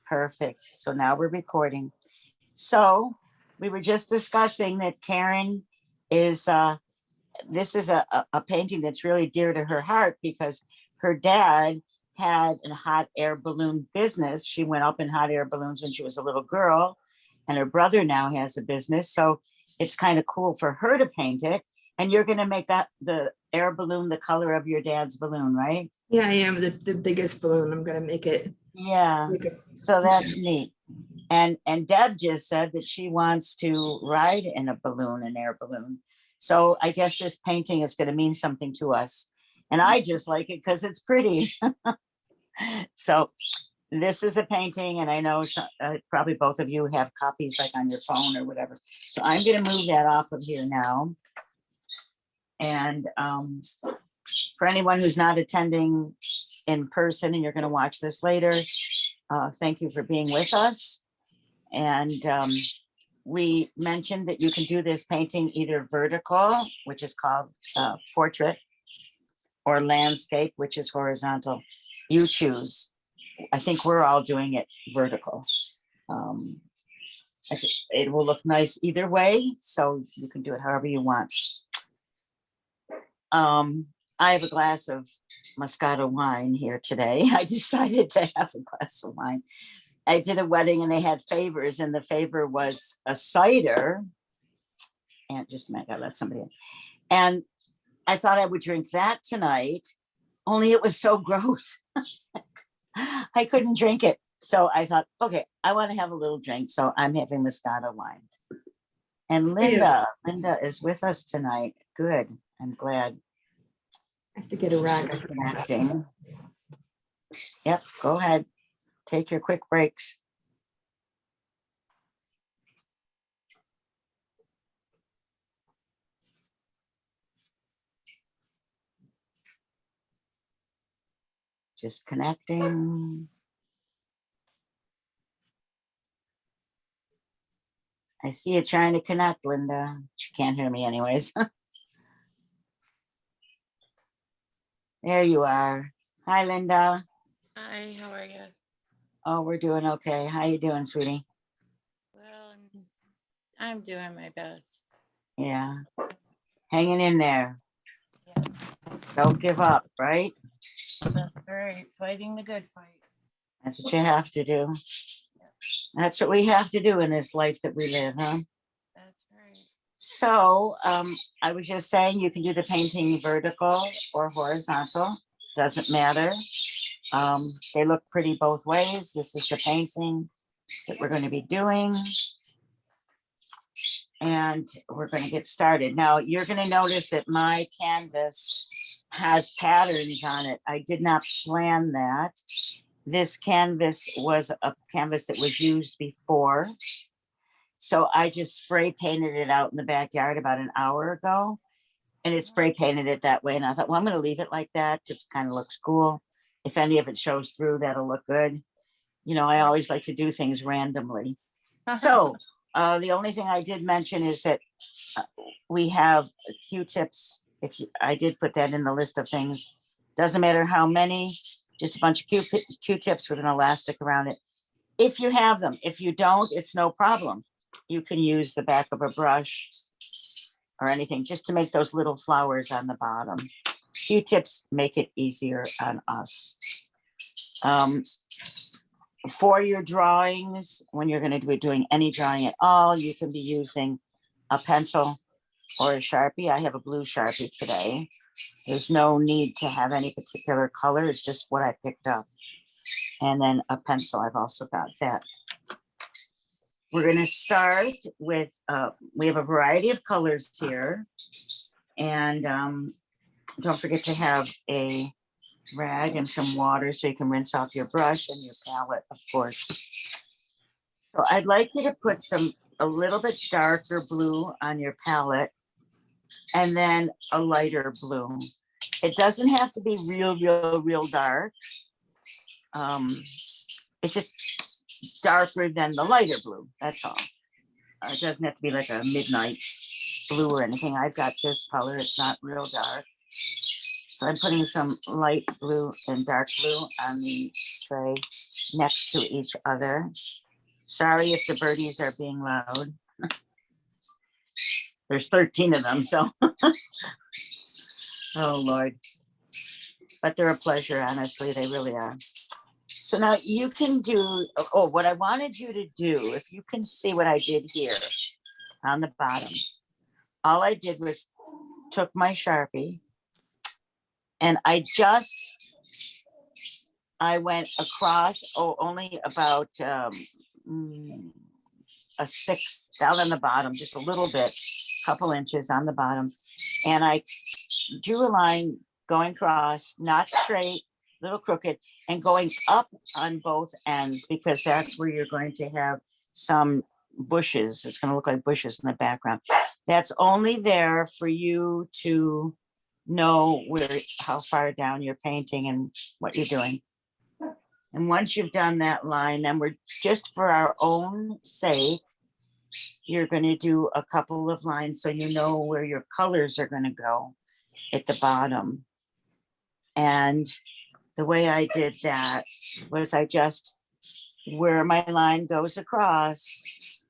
Perfect. So now we're recording. So we were just discussing that Karen is, this is a painting that's really dear to her heart because her dad had a hot air balloon business. She went up in hot air balloons when she was a little girl, and her brother now has a business. So it's kind of cool for her to paint it. And you're going to make that the air balloon the color of your dad's balloon, right? Yeah, I am the biggest balloon. I'm gonna make it. Yeah. So that's neat. And Deb just said that she wants to ride in a balloon, an air balloon. So I guess this painting is going to mean something to us. And I just like it because it's pretty. So this is a painting, and I know probably both of you have copies like on your phone or whatever. So I'm going to move that off of here now. And for anyone who's not attending in person and you're going to watch this later, thank you for being with us. And we mentioned that you can do this painting either vertical, which is called portrait, or landscape, which is horizontal. You choose. I think we're all doing it vertical. It will look nice either way, so you can do it however you want. I have a glass of Moscato wine here today. I decided to have a glass of wine. I did a wedding and they had favors, and the favor was a cider. And just a minute, I gotta let somebody in. And I thought I would drink that tonight, only it was so gross. I couldn't drink it. So I thought, okay, I want to have a little drink. So I'm having Moscato wine. And Linda is with us tonight. Good. I'm glad. I have to get a rack. Connecting. Yep, go ahead. Take your quick breaks. Just connecting. I see you trying to connect, Linda. You can't hear me anyways. There you are. Hi, Linda. Hi, how are you? Oh, we're doing okay. How you doing, sweetie? Well, I'm doing my best. Yeah. Hanging in there. Yeah, Don't give up, right? that's right. Fighting the good fight. That's what you have to do. That's what we have to do in this life that we live, huh? That's right. So I was just saying you can do the painting vertical or horizontal. Doesn't matter. They look pretty both ways. This is the painting that we're going to be doing. And we're going to get started. Now, you're going to notice that my canvas has patterns on it. I did not plan that. This canvas was a canvas that was used before. So I just spray painted it out in the backyard about an hour ago. And it spray painted it that way. And I thought, well, I'm going to leave it like that. Just kind of looks cool. If any of it shows through, that'll look good. You know, I always like to do things randomly. So the only thing I did mention is that we have Q-tips. I did put that in the list of things. Doesn't matter how many, just a bunch of Q-tips with an elastic around it. If you have them, if you don't, it's no problem. You can use the back of a brush or anything just to make those little flowers on the bottom. Q-tips make it easier on us. For your drawings, when you're going to be doing any drawing at all, you can be using a pencil or a Sharpie. I have a blue Sharpie today. There's no need to have any particular color. It's just what I picked up. And then a pencil. I've also got that. We're going to start with, we have a variety of colors here. And don't forget to have a rag and some water so you can rinse off your brush and your palette, of course. So I'd like you to put a little bit darker blue on your palette and then a lighter blue. It doesn't have to be real dark. It's just darker than the lighter blue, that's all. It doesn't have to be like a midnight blue or anything. I've got this color, it's not real dark. So I'm putting some light blue and dark blue on the tray next to each other. Sorry if the birdies are being loud. There's 13 of them, so. Oh, Lord. But they're a pleasure, honestly, they really are. So now you can do, oh, what I wanted you to do, if you can see what I did here on the bottom, all I did was took my Sharpie and I went across, only about a sixth down on the bottom, just a little bit, couple inches on the bottom. And I drew a line going across, not straight, little crooked, and going up on both ends, because that's where you're going to have some bushes. It's going to look like bushes in the background. That's only there for you to know how far down you're painting and what you're doing. And once you've done that line, then we're just for our own sake, you're going to do a couple of lines so you know where your colors are going to go at the bottom. And the way I did that was where my line goes across,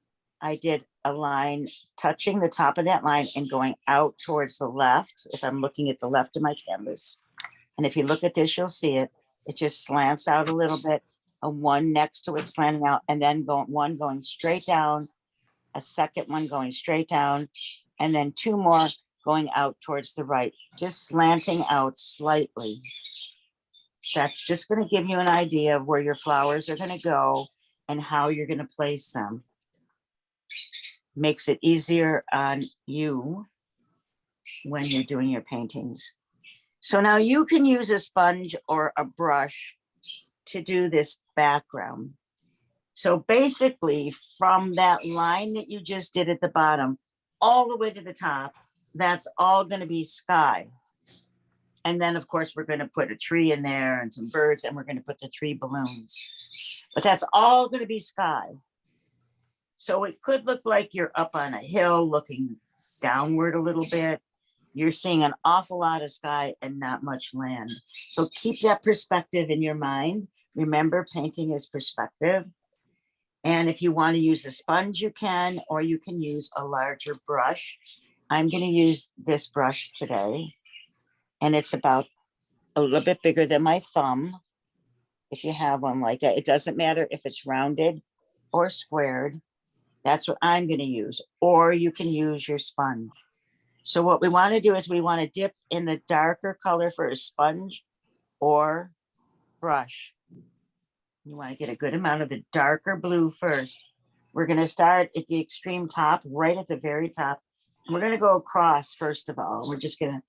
I did a line touching the top of that line and going out towards the left, if I'm looking at the left of my canvas. And if you look at this, you'll see it. It just slants out a little bit, a one next to it slanting out, and then one going straight down, a second one going straight down, and then two more going out towards the right, just slanting out slightly. That's just going to give you an idea of where your flowers are going to go and how you're going to place them. Makes it easier on you when you're doing your paintings. So now you can use a sponge or a brush to do this background. So basically from that line that you just did at the bottom, all the way to the top, that's all going to be sky. And then of course, we're going to put a tree in there and some birds, and we're going to put the 3 balloons, but that's all going to be sky. So it could look like you're up on a hill looking downward a little bit. You're seeing an awful lot of sky and not much land. So keep that perspective in your mind. Remember, painting is perspective. And if you want to use a sponge, you can, or you can use a larger brush. I'm going to use this brush today. And it's about a little bit bigger than my thumb. If you have one like that, it doesn't matter if it's rounded or squared. That's what I'm going to use. Or you can use your sponge. So what we want to do is we want to dip in the darker color for a sponge or brush. You want to get a good amount of the darker blue first. We're going to start at the extreme top, right at the very top. We're going to go across first of all. We're just going to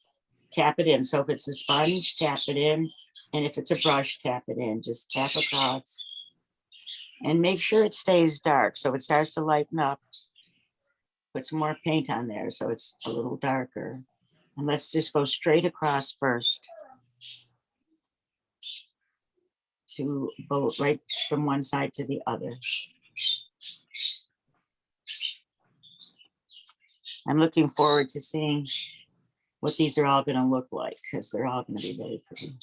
tap it in. So if it's a sponge, tap it in. And if it's a brush, tap it in. Just tap across. And make sure it stays dark so it starts to lighten up. Put some more paint on there so it's a little darker. And let's just go straight across first. To both, right from one side to the other. I'm looking forward to seeing what these are all going to look like, because they're all going to be very pretty.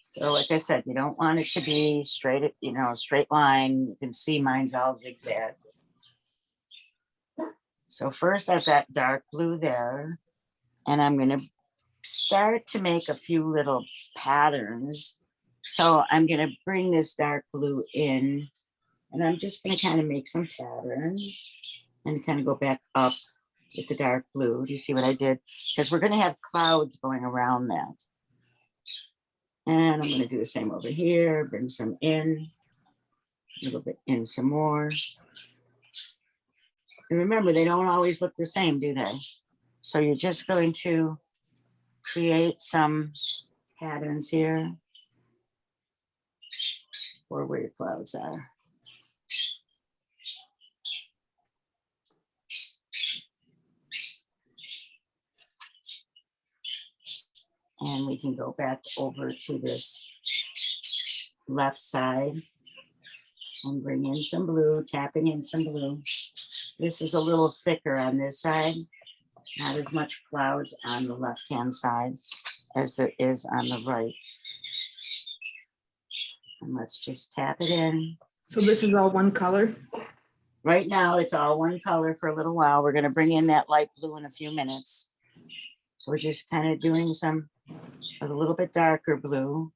So like I said, you don't want it to be straight, straight line. You can see mine's all zigzag. So first I've got dark blue there, and I'm going to start to make a few little patterns. So I'm going to bring this dark blue in, and I'm just going to kind of make some patterns and kind of go back up with the dark blue. Do you see what I did? Because we're going to have clouds going around that. And I'm going to do the same over here, bring some in, a little bit in some more. And remember, they don't always look the same, do they? So you're just going to create some patterns here for where your clouds are. And we can go back over to this left side and bring in some blue, tapping in some blue. This is a little thicker on this side. Not as much clouds on the left-hand side as there is on the right. And let's just tap it in. So this is all one color? Right now, it's all one color for a little while. We're gonna bring in that light blue in a few minutes. So we're just kind of doing some of a little bit darker blue.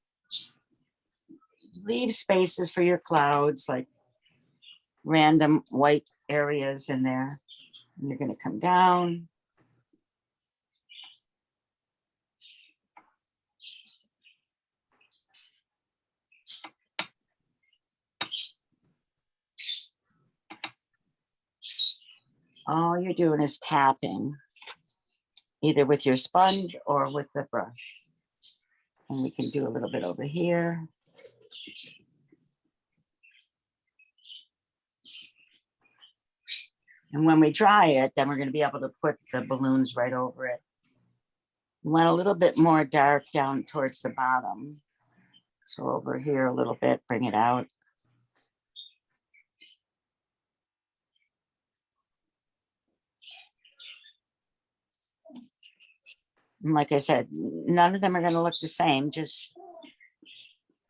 Leave spaces for your clouds, like random white areas in there. And you're gonna come down. All you're doing is tapping, either with your sponge or with the brush. And we can do a little bit over here. And when we dry it, then we're going to be able to put the balloons right over it. We want a little bit more dark down towards the bottom. So over here a little bit, bring it out. And like I said, none of them are going to look the same. Just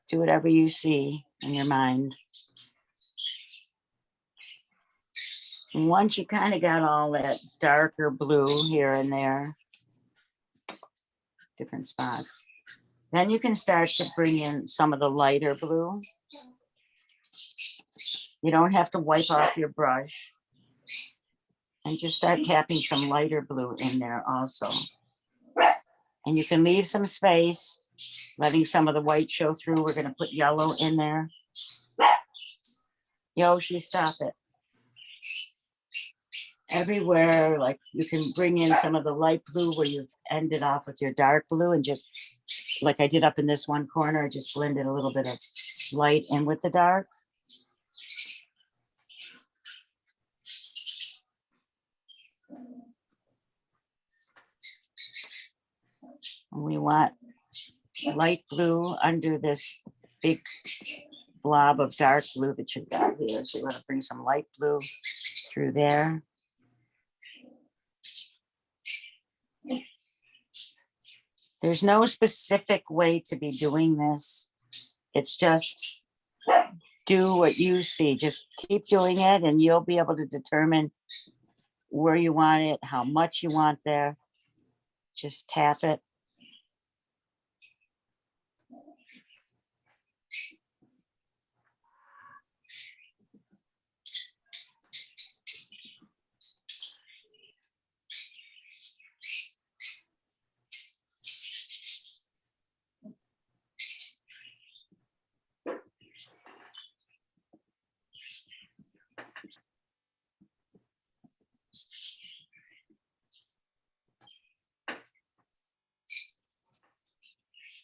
do whatever you see in your mind. And once you kind of got all that darker blue here and there, different spots, then you can start to bring in some of the lighter blue. You don't have to wipe off your brush. And just start tapping some lighter blue in there also. And you can leave some space, letting some of the white show through. We're gonna put yellow in there. Yoshi, stop it. Everywhere, like you can bring in some of the light blue where you've ended off with your dark blue, and just like I did up in this one corner, I just blended a little bit of light in with the dark. We want light blue under this big blob of dark blue that you've got here. So you want to bring some light blue through there. There's no specific way to be doing this. It's just do what you see. Just keep doing it and you'll be able to determine where you want it, how much you want there. Just tap it.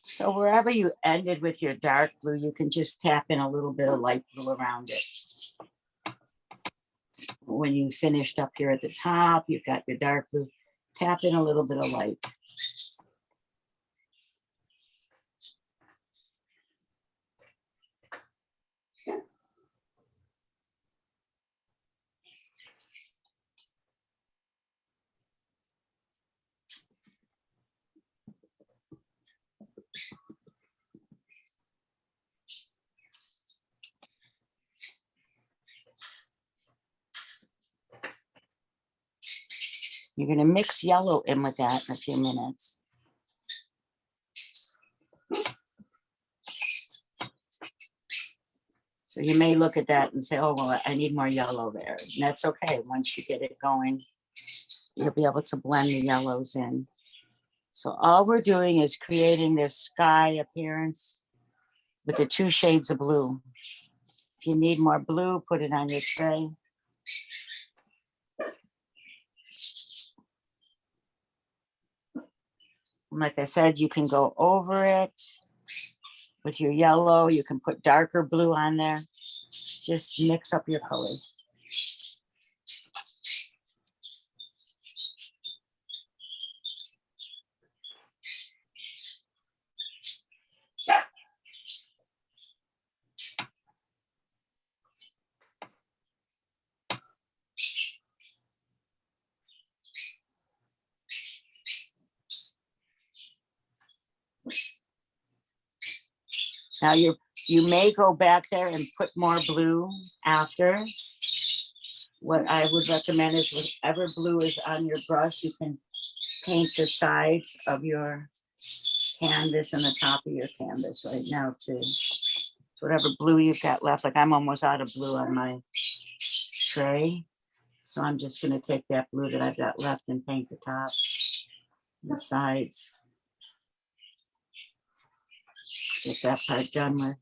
So wherever you ended with your dark blue, you can just tap in a little bit of light blue around it. When you finished up here at the top, you've got your dark blue, tap in a little bit of light. You're going to mix yellow in with that in a few minutes. So you may look at that and say, oh, well, I need more yellow there. And that's okay. Once you get it going, you'll be able to blend the yellows in. So all we're doing is creating this sky appearance with the two shades of blue. If you need more blue, put it on your tray. Like I said, you can go over it with your yellow. You can put darker blue on there. Just mix up your colors. Now you may go back there and put more blue after. What I would recommend is whatever blue is on your brush, you can paint the sides of your canvas and the top of your canvas right now too. So whatever blue you've got left, like I'm almost out of blue on my tray. So I'm just gonna take that blue that I've got left and paint the top and the sides. Get that part done with.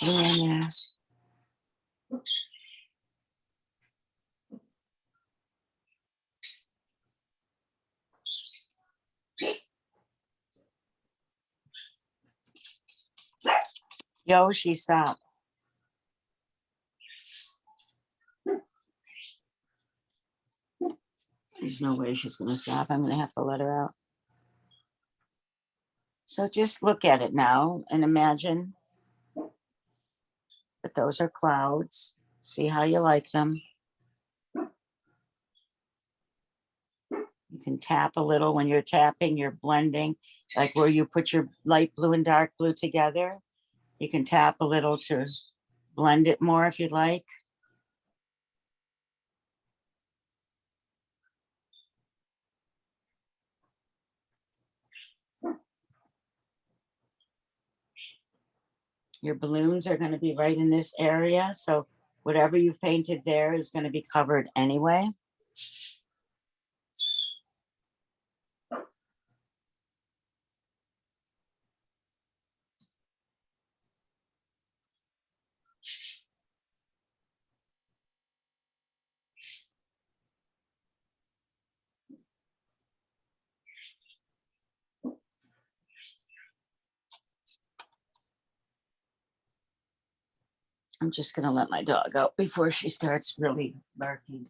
Blue in there. Yoshi, stop. There's no way she's gonna stop. I'm gonna have to let her out. So just look at it now and imagine that those are clouds. See how you like them. You can tap a little. When you're tapping, you're blending, like where you put your light blue and dark blue together. You can tap a little to blend it more if you'd like. Your balloons are going to be right in this area. So whatever you've painted there is going to be covered anyway. I'm just going to let my dog out before she starts really barking.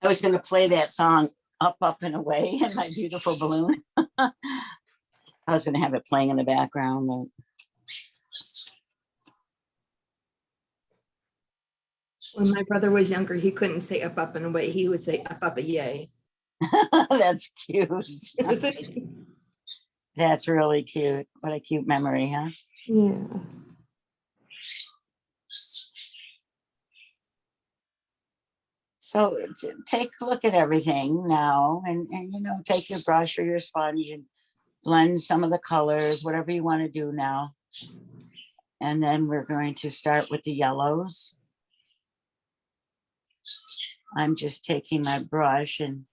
I was going to play that song Up, Up and Away in My Beautiful Balloon. I was going to have it playing in the background. But... When my brother was younger, he couldn't say up, up, and away. He would say up, a yay. That's cute. That's really cute. What a cute memory, huh? Yeah. So take a look at everything now and you know, take your brush or your sponge and blend some of the colors, whatever you want to do now. And then we're going to start with the yellows. I'm just taking my brush and,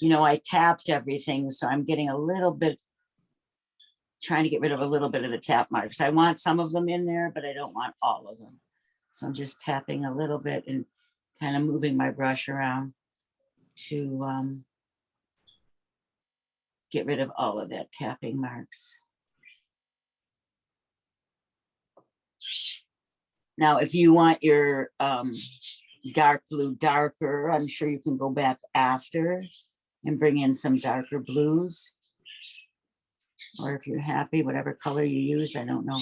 you know, I tapped everything. So I'm getting a little bit, trying to get rid of a little bit of the tap marks. I want some of them in there, but I don't want all of them. So I'm just tapping a little bit and kind of moving my brush around to get rid of all of that tapping marks. Now, if you want your dark blue darker, I'm sure you can go back after and bring in some darker blues. Or if you're happy, whatever color you use, I don't know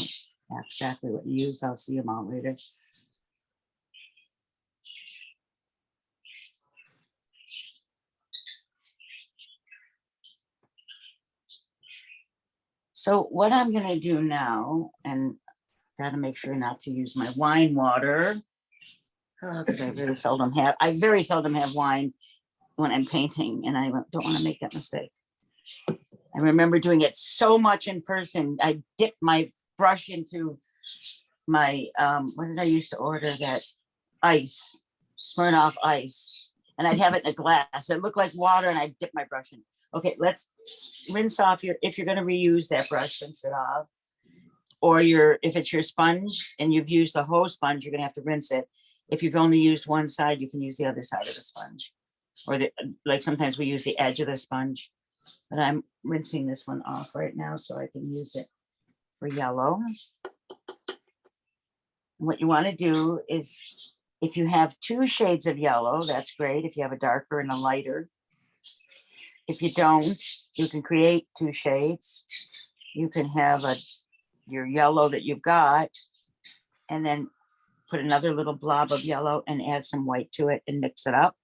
exactly what you use. I'll see them all later. So what I'm going to do now, and got to make sure not to use my wine water, because I very seldom have wine when I'm painting, and I don't want to make that mistake. I remember doing it so much in person. I dipped my brush into my, what did I used to order? That ice, Smirnoff ice. And I'd have it in a glass. It looked like water and I'd dip my brush in. Okay, let's rinse off if you're going to reuse that brush, rinse it off. Or if it's your sponge and you've used the whole sponge, you're going to have to rinse it. If you've only used one side, you can use the other side of the sponge. or like sometimes we use the edge of the sponge, but I'm rinsing this one off right now so I can use it for yellow. What you want to do is, if you have 2 shades of yellow, that's great. If you have a darker and a lighter. If you don't, you can create 2 shades. You can have your yellow that you've got, and then put another little blob of yellow and add some white to it and mix it up.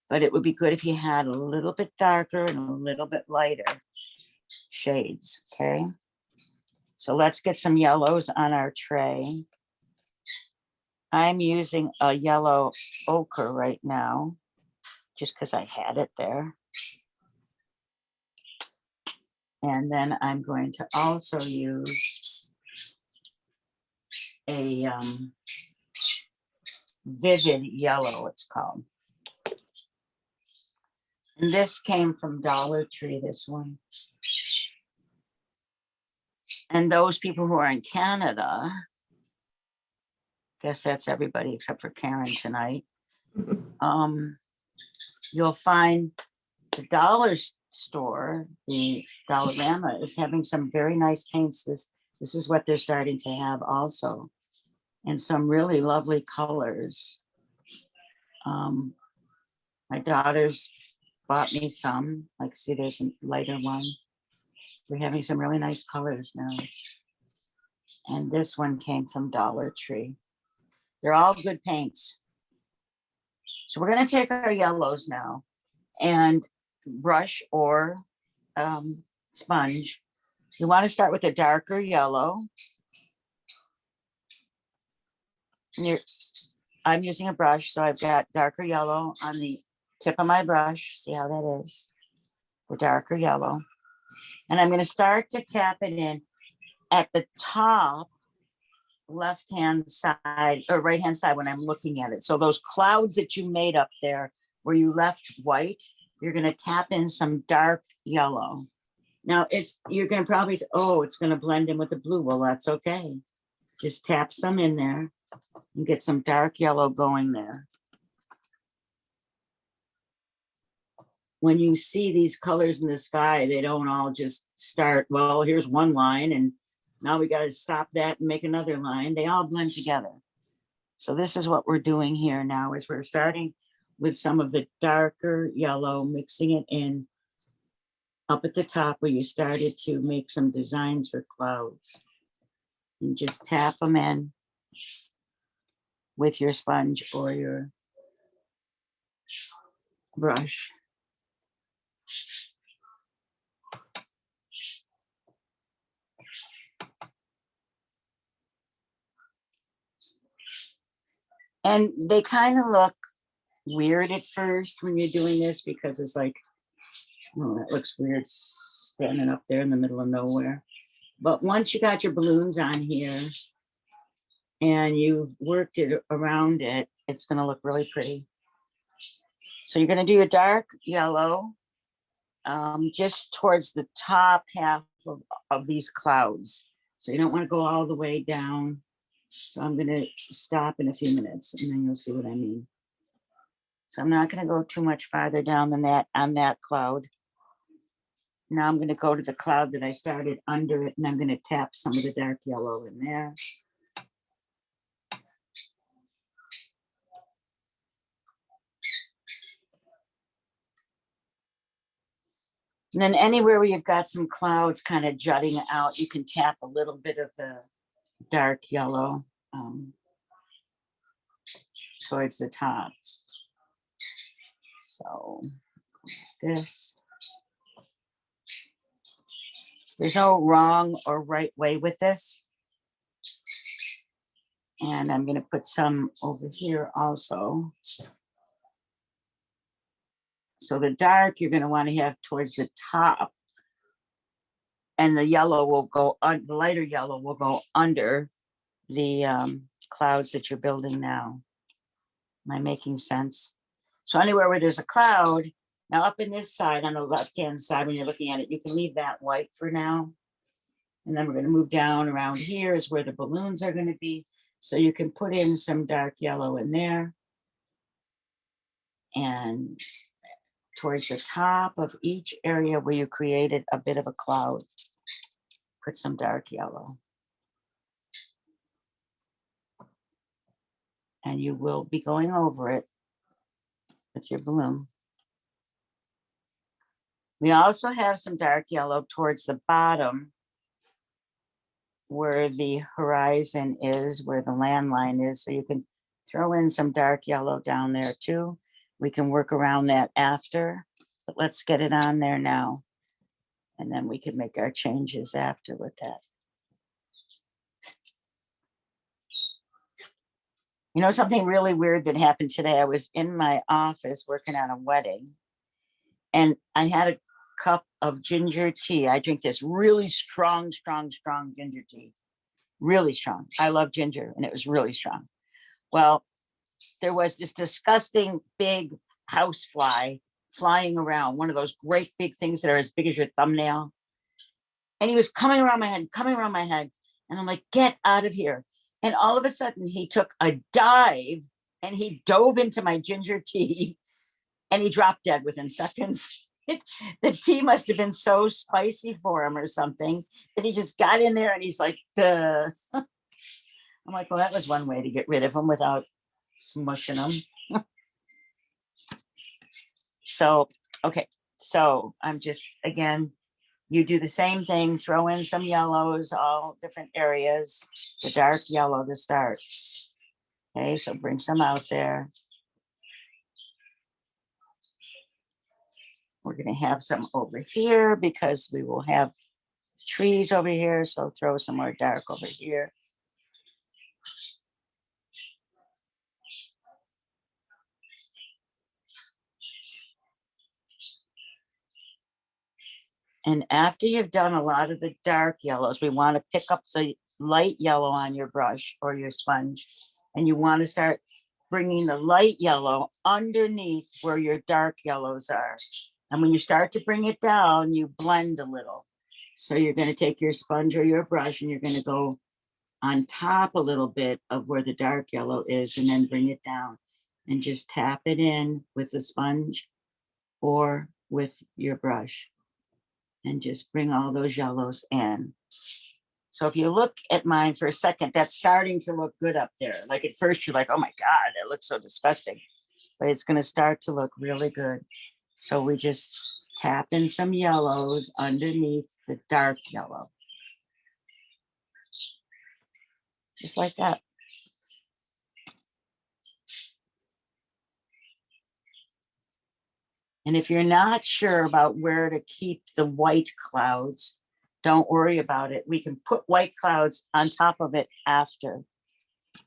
But it would be good if you had a little bit darker and a little bit lighter shades, okay? So let's get some yellows on our tray. I'm using a yellow ochre right now, just because I had it there. And then I'm going to also use a vivid yellow, it's called. And this came from Dollar Tree, this one. And those people who are in Canada, guess that's everybody except for Karen tonight. You'll find the dollar store, the Dollarama, is having some very nice paints. This is what they're starting to have also, and some really lovely colors. My daughters bought me some. Like, see, there's a lighter one. We're having some really nice colors now. And this one came from Dollar Tree. They're all good paints. So we're going to take our yellows now and brush or sponge. You want to start with a darker yellow. I'm using a brush, so I've got darker yellow on the tip of my brush. See how that is? The darker yellow. And I'm going to start to tap it in at the top left-hand side or right-hand side when I'm looking at it. So those clouds that you made up there where you left white, you're going to tap in some dark yellow. Now you're going to probably say, oh, it's going to blend in with the blue. Well, that's okay. Just tap some in there and get some dark yellow going there. When you see these colors in the sky, they don't all just start, well, here's one line and now we got to stop that and make another line. They all blend together. So this is what we're doing here now, is we're starting with some of the darker yellow, mixing it in up at the top where you started to make some designs for clouds. And just tap them in with your sponge or your brush. And they kind of look weird at first when you're doing this, because it's like, oh, that looks weird standing up there in the middle of nowhere. But once you got your balloons on here and you've worked it around it, it's going to look really pretty. So you're going to do a dark yellow just towards the top half of these clouds. So you don't want to go all the way down. So I'm going to stop in a few minutes and then you'll see what I mean. So I'm not going to go too much farther down than that on that cloud. Now I'm going to go to the cloud that I started under it, and I'm going to tap some of the dark yellow in there. And then anywhere where you've got some clouds kind of jutting out, you can tap a little bit of the dark yellow towards the top. So this. There's no wrong or right way with this. And I'm going to put some over here also. So the dark you're going to want to have towards the top. And the yellow will go, the lighter yellow will go under the clouds that you're building now. Am I making sense? So anywhere where there's a cloud, now up in this side, on the left-hand side, when you're looking at it, you can leave that white for now. And then we're going to move down around here is where the balloons are going to be. So you can put in some dark yellow in there. And towards the top of each area where you created a bit of a cloud, put some dark yellow. And you will be going over it with your balloon. We also have some dark yellow towards the bottom where the horizon is, where the landline is. So you can throw in some dark yellow down there too. We can work around that after, but let's get it on there now. And then we can make our changes after with that. You know, something really weird that happened today. I was in my office working on a wedding, and I had a cup of ginger tea. I drink this really strong ginger tea. Really strong. I love ginger, and it was really strong. Well, there was this disgusting big house fly flying around, one of those great big things that are as big as your thumbnail. And he was coming around my head. And I'm like, get out of here. And all of a sudden he took a dive and he dove into my ginger tea and he dropped dead within seconds. The tea must have been so spicy for him or something that he just got in there and he's like, duh. I'm like, well, that was one way to get rid of him without smushing him. So, okay. So I'm just, again, you do the same thing, throw in some yellows, all different areas, the dark yellow to start. Okay, so bring some out there. We're gonna have some over here because we will have trees over here, so throw some more dark over here. And after you've done a lot of the dark yellows, we want to pick up the light yellow on your brush or your sponge, and you want to start bringing the light yellow underneath where your dark yellows are. And when you start to bring it down, you blend a little. So you're going to take your sponge or your brush and you're going to go on top a little bit of where the dark yellow is and then bring it down and just tap it in with the sponge or with your brush. And just bring all those yellows in. So if you look at mine for a second, that's starting to look good up there. Like at first you're like, oh my God, that looks so disgusting. But it's gonna start to look really good. So we just tap in some yellows underneath the dark yellow. Just like that. And if you're not sure about where to keep the white clouds, don't worry about it. We can put white clouds on top of it after.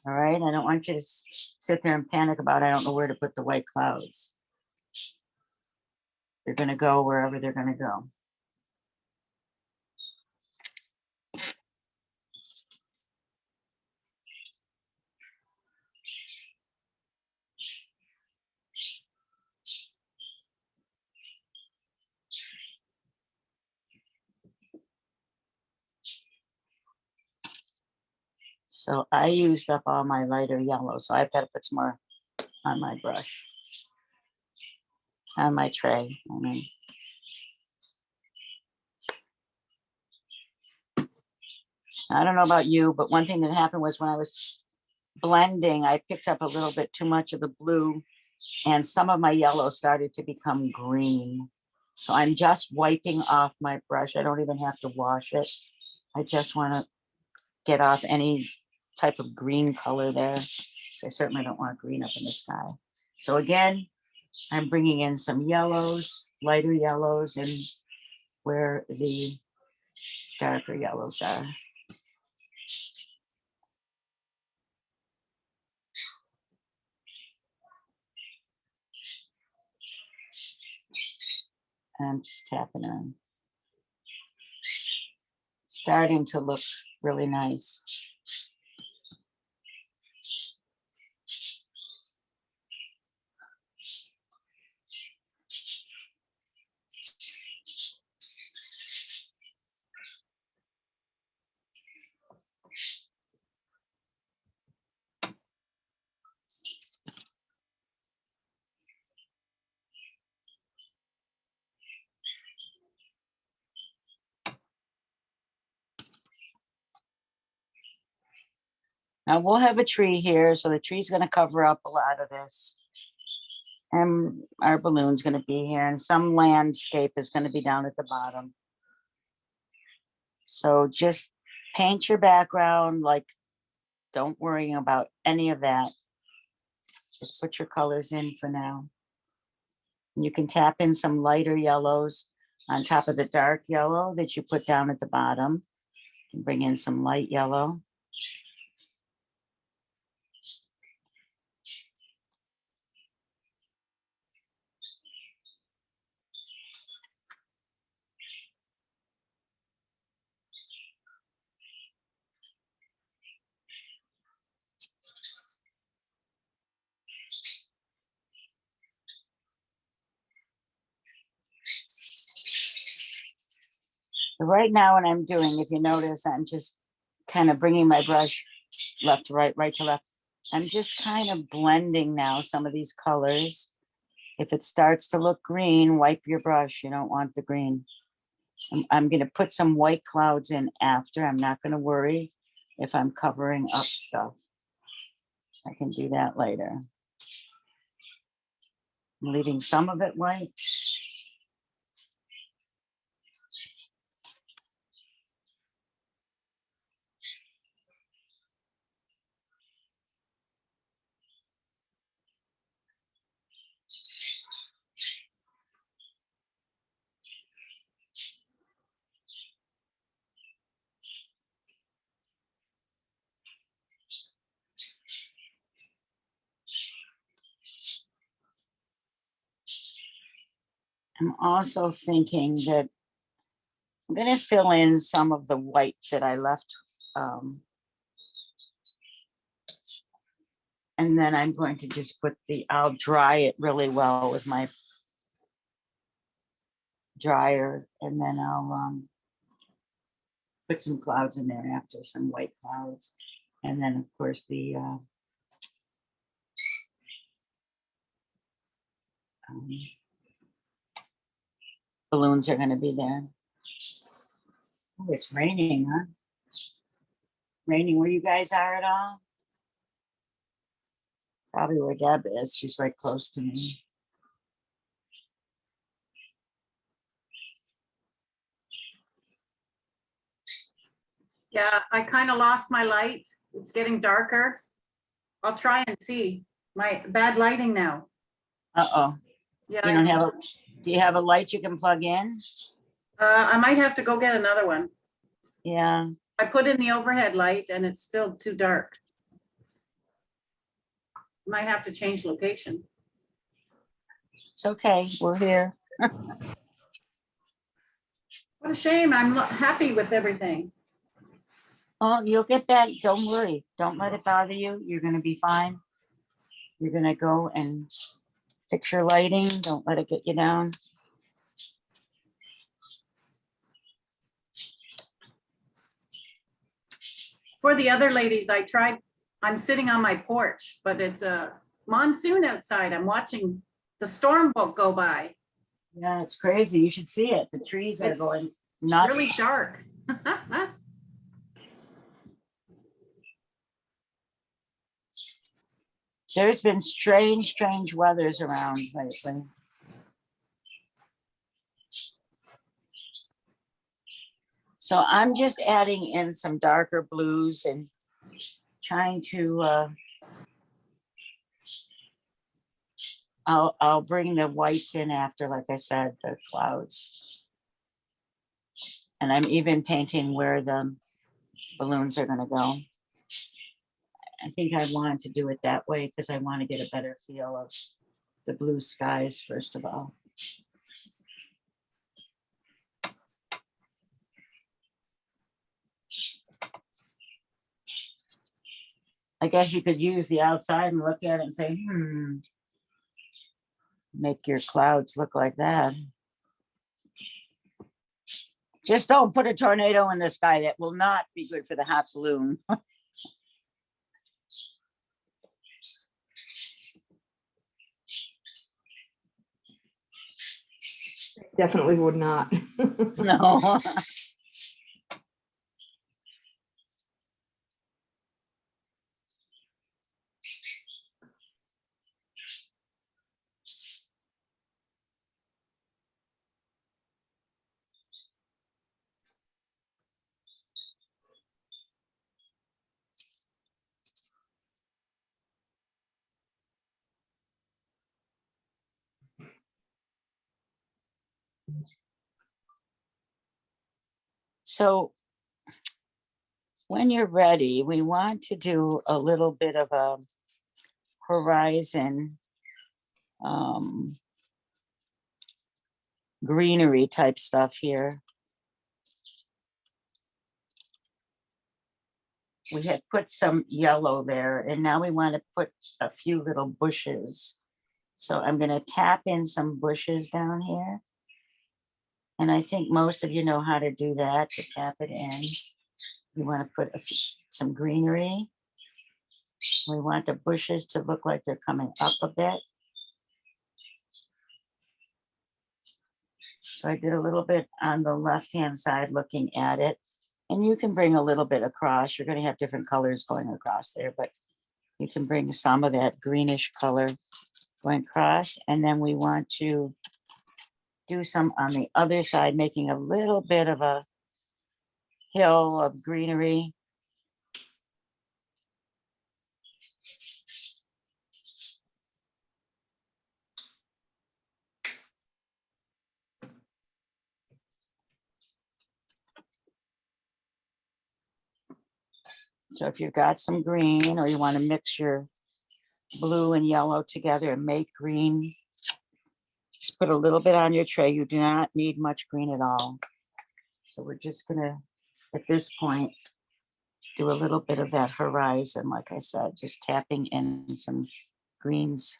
All right. I don't want you to sit there and panic about, I don't know where to put the white clouds. They're going to go wherever they're going to go. So I used up all my lighter yellow, so I've got to put some more on my brush, on my tray. I don't know about you, but one thing that happened was when I was blending, I picked up a little bit too much of the blue and some of my yellow started to become green. So I'm just wiping off my brush. I don't even have to wash it. I just want to get off any type of green color there. So I certainly don't want green up in the sky. So again, I'm bringing in some yellows, lighter yellows, and where the darker yellows are. I'm just tapping on. Starting to look really nice. Now we'll have a tree here, so the tree's gonna cover up a lot of this. And our balloon's gonna be here, and some landscape is gonna be down at the bottom. So just paint your background, like, don't worry about any of that. Just put your colors in for now. You can tap in some lighter yellows on top of the dark yellow that you put down at the bottom. You can bring in some light yellow. So right now what I'm doing, if you notice, I'm just kind of bringing my brush left to right, right to left. I'm just kind of blending now some of these colors. If it starts to look green, wipe your brush. You don't want the green. I'm going to put some white clouds in after. I'm not going to worry if I'm covering up stuff. I can do that later. I'm leaving some of it white. I'm also thinking that I'm going to fill in some of the white that I left. And then I'm going to just I'll dry it really well with my dryer. And then I'll put some clouds in there after, some white clouds. And then of course the balloons are going to be there. Oh, it's raining, huh? Raining where you guys are at all? Probably where Deb is. She's right close to me. Yeah, I kind of lost my light. It's getting darker. I'll try and see. My bad lighting now. Uh-oh. Yeah, You don't have do you have a light you can plug in? I might have to go get another one. Yeah. I put in the overhead light and it's still too dark. Might have to change location. It's okay. We're here. What a shame. I'm not happy with everything. Oh, you'll get that. Don't worry. Don't let it bother you. You're going to be fine. You're going to go and fix your lighting. Don't let it get you down. For the other ladies, I'm sitting on my porch, but it's a monsoon outside. I'm watching the storm boat go by. Yeah, it's crazy. You should see it. The trees are It's going nuts. Really dark. There's been strange weathers around lately. So I'm just adding in some darker blues and trying to, I'll bring the whites in after, like I said, the clouds. And I'm even painting where the balloons are gonna go. I think I wanted to do it that way because I want to get a better feel of the blue skies, first of all. I guess you could use the outside and look at it and say, make your clouds look like that. Just don't put a tornado in the sky. That will not be good for the hot balloon. Definitely would not. No. So when you're ready, we want to do a little bit of a horizon greenery type stuff here. We had put some yellow there, and now we want to put a few little bushes. So I'm going to tap in some bushes down here. And I think most of you know how to do that, to tap it in. You want to put some greenery. We want the bushes to look like they're coming up a bit. So I did a little bit on the left-hand side looking at it. And you can bring a little bit across. You're going to have different colors going across there, but you can bring some of that greenish color going across. And then we want to do some on the other side, making a little bit of a hill of greenery. So if you've got some green, or you want to mix your blue and yellow together and make green, just put a little bit on your tray. You do not need much green at all. So we're just gonna, at this point, do a little bit of that horizon, like I said, just tapping in some greens.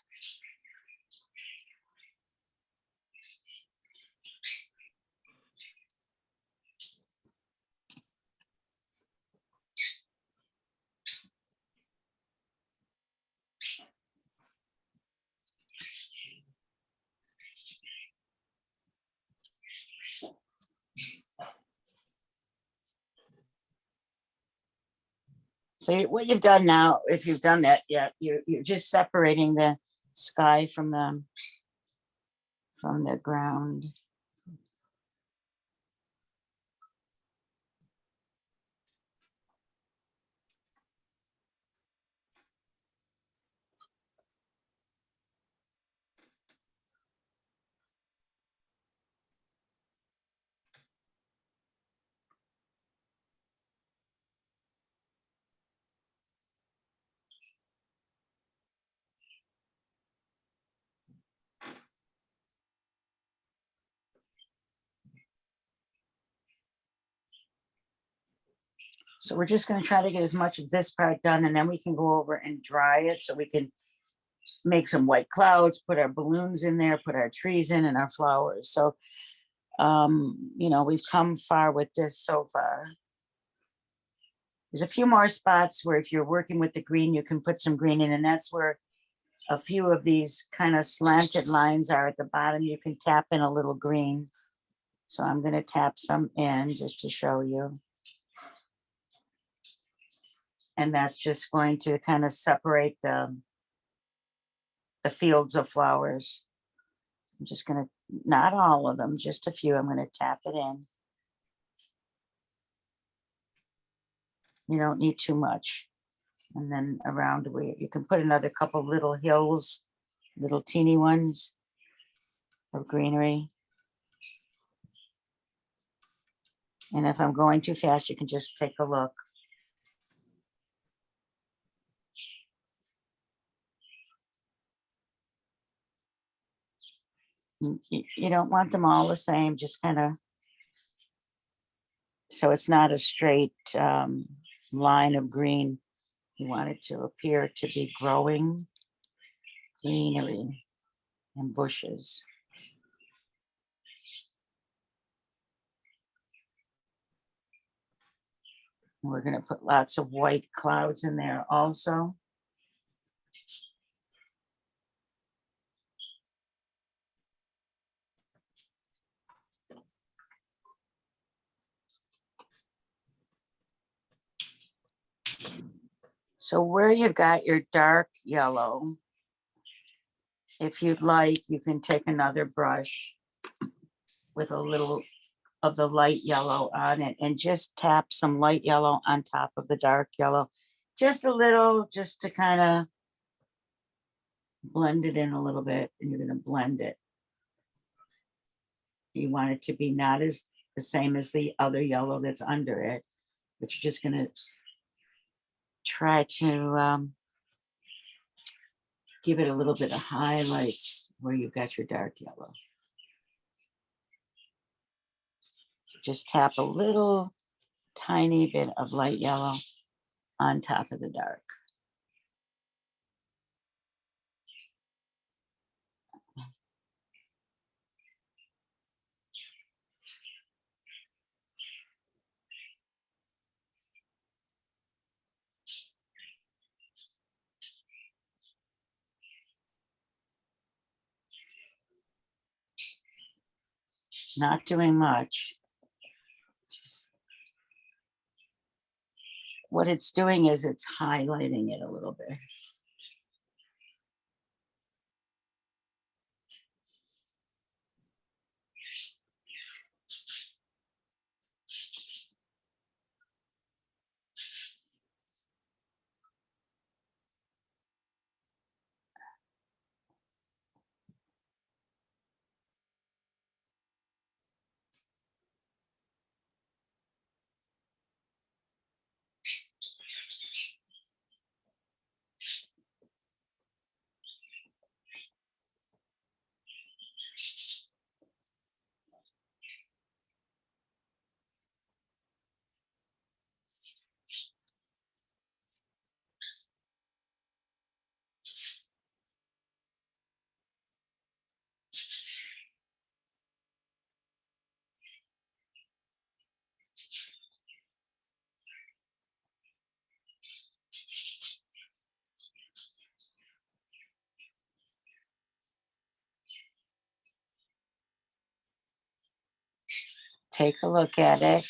So what you've done now, if you've done that yet, you're just separating the sky from the ground. So we're just going to try to get as much of this part done, and then we can go over and dry it so we can make some white clouds, put our balloons in there, put our trees in, and our flowers. So, you know, we've come far with this so far. There's a few more spots where if you're working with the green, you can put some green in, and that's where a few of these kind of slanted lines are at the bottom. You can tap in a little green. So I'm going to tap some in just to show you. And that's just going to kind of separate the fields of flowers. I'm just going to, not all of them, just a few. I'm going to tap it in. You don't need too much. And then around where you can put another couple little hills, little teeny ones of greenery. And if I'm going too fast, you can just take a look. You don't want them all the same, just kind of, so it's not a straight line of green. You want it to appear to be growing greenery and bushes. We're going to put lots of white clouds in there also. So where you've got your dark yellow, if you'd like, you can take another brush with a little of the light yellow on it and just tap some light yellow on top of the dark yellow. Just a little, just to kind of blend it in a little bit, and you're going to blend it. You want it to be not as the same as the other yellow that's under it, but you're just gonna try to give it a little bit of highlights where you've got your dark yellow. Just tap a little tiny bit of light yellow on top of the dark. Not doing much. Just what it's doing is it's highlighting it a little bit. Take a look at it.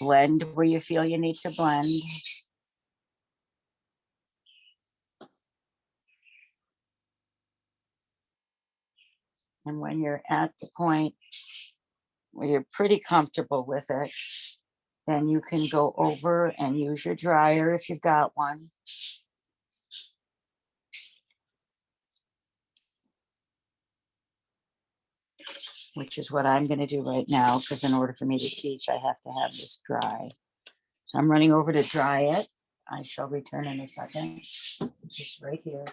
Blend where you feel you need to blend. And when you're at the point where you're pretty comfortable with it, then you can go over and use your dryer if you've got one. Which is what I'm gonna do right now, because in order for me to teach, I have to have this dry. So I'm running over to dry it. I shall return in a second. Just right here.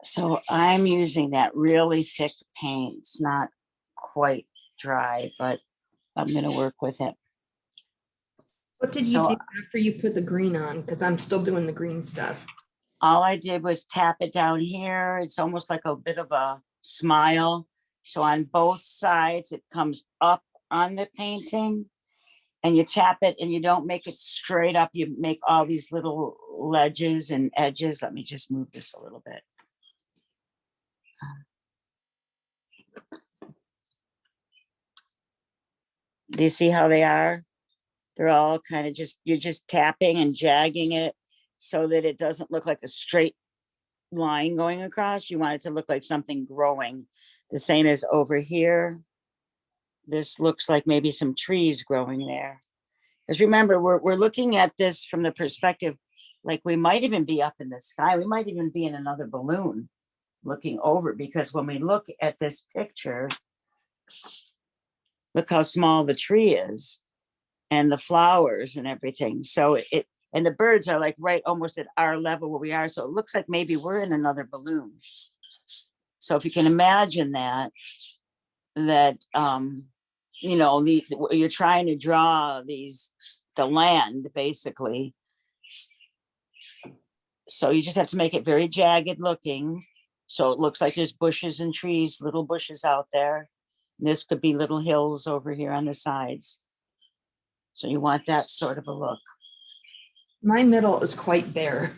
So I'm using that really thick paint. It's not quite dry, but I'm gonna work with it. What did you So- do after you put the green on? Because I'm still doing the green stuff. all I did was tap it down here. It's almost like a bit of a smile. So on both sides, it comes up on the painting. And you tap it and you don't make it straight up. You make all these little ledges and edges. Let me just move this a little bit. Do you see how they are? They're all kind of just, you're just tapping and jagging it so that it doesn't look like a straight line going across. You want it to look like something growing. The same as over here. This looks like maybe some trees growing there. Because remember, we're looking at this from the perspective, like we might even be up in the sky. We might even be in another balloon looking over, because when we look at this picture, look how small the tree is and the flowers and everything. So and the birds are like right almost at our level where we are. So it looks like maybe we're in another balloon. So if you can imagine that, you know, you're trying to draw the land basically. So you just have to make it very jagged looking. So it looks like there's bushes and trees, little bushes out there. And this could be little hills over here on the sides. So you want that sort of a look. My middle is quite bare.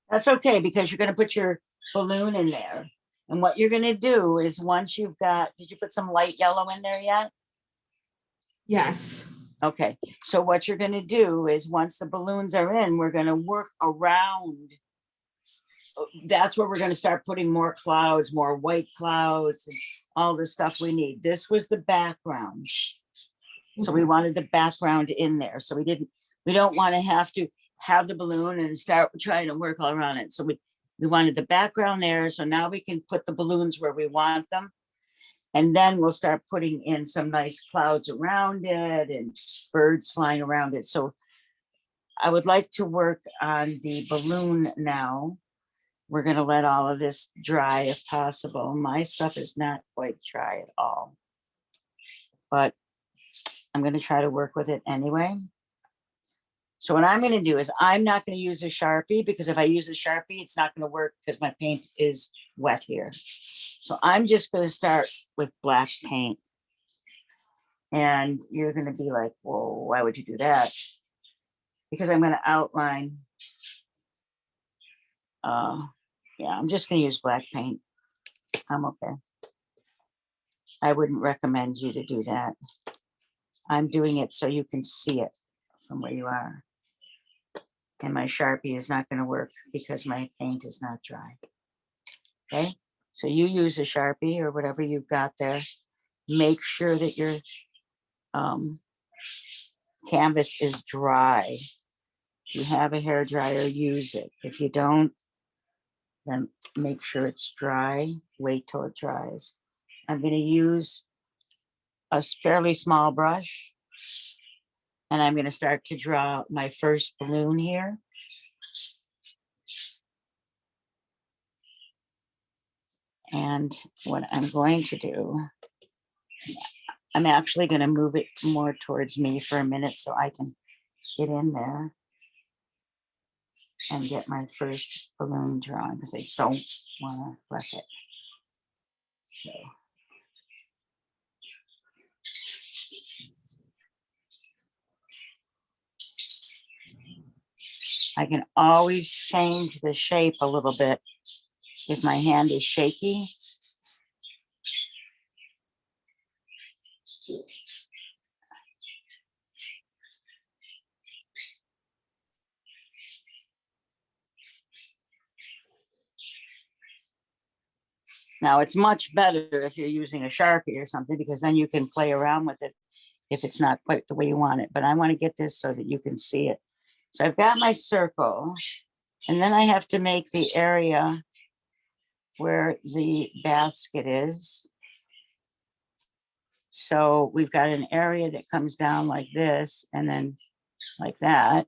That's okay, because you're going to put your balloon in there. And what you're going to do is once you've got, did you put some light yellow in there yet? Yes. Okay, so what you're going to do is once the balloons are in, we're going to work around. That's where we're going to start putting more clouds, more white clouds, and all the stuff we need. This was the background. So we wanted the background in there. So we don't want to have the balloon and start trying to work all around it. So we wanted the background there. So now we can put the balloons where we want them. And then we'll start putting in some nice clouds around it and birds flying around it. So I would like to work on the balloon now. We're going to let all of this dry if possible. My stuff is not quite dry at all, but I'm going to try to work with it anyway. So what I'm going to do is I'm not going to use a Sharpie, because if I use a Sharpie, it's not going to work because my paint is wet here. So I'm just going to start with black paint. And you're going to be like, whoa, why would you do that? Because I'm going to outline. Yeah, I'm just going to use black paint. I'm okay. I wouldn't recommend you to do that. I'm doing it so you can see it from where you are. And my Sharpie is not going to work because my paint is not dry. Okay, so you use a Sharpie or whatever you've got there. Make sure that your canvas is dry. If you have a hair dryer, use it. If you don't, then make sure it's dry. Wait till it dries. I'm going to use a fairly small brush. And I'm going to start to draw my first balloon here. And what I'm going to do, I'm actually going to move it more towards me for a minute so I can get in there and get my first balloon drawn, because I don't want to wreck it. So. I can always change the shape a little bit if my hand is shaky. Now it's much better if you're using a Sharpie or something, because then you can play around with it if it's not quite the way you want it. But I want to get this so that you can see it. So I've got my circle, and then I have to make the area where the basket is. So we've got an area that comes down like this and then like that.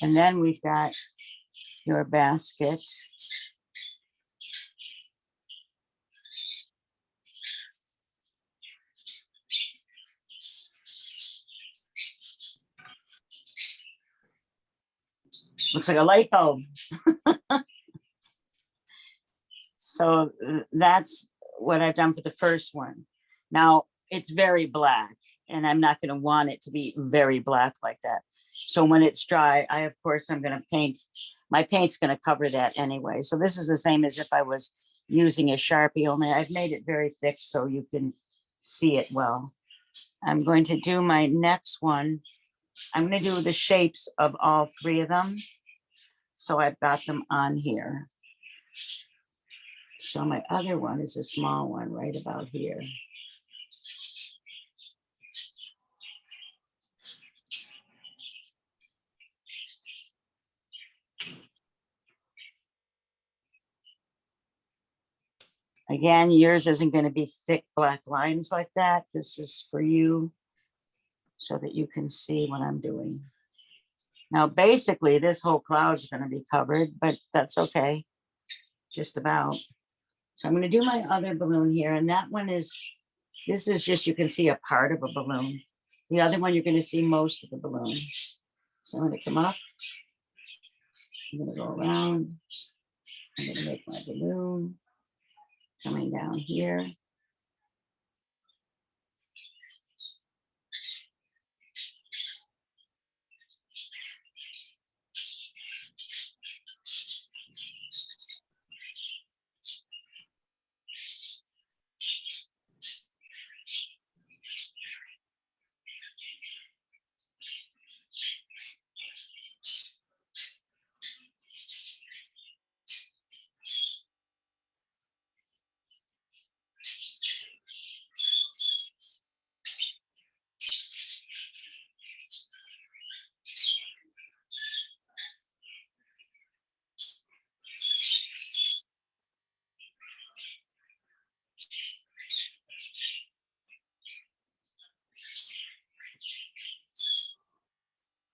And then we've got your basket. Looks like a light bulb. So that's what I've done for the first one. Now it's very black and I'm not going to want it to be very black like that. So when it's dry, of course, I'm going to paint. My paint's going to cover that anyway. So this is the same as if I was using a Sharpie, only I've made it very thick so you can see it well. I'm going to do my next one. I'm going to do the shapes of all three of them. So I've got them on here. So my other one is a small one right about here. Again, yours isn't going to be thick black lines like that. This is for you so that you can see what I'm doing. Now, basically, this whole cloud is going to be covered, but that's okay. Just about. So I'm going to do my other balloon here. And that one is, this is just, you can see a part of a balloon. The other one, you're going to see most of the balloon. So I'm going to come up. I'm going to go around. I'm going to make my balloon coming down here.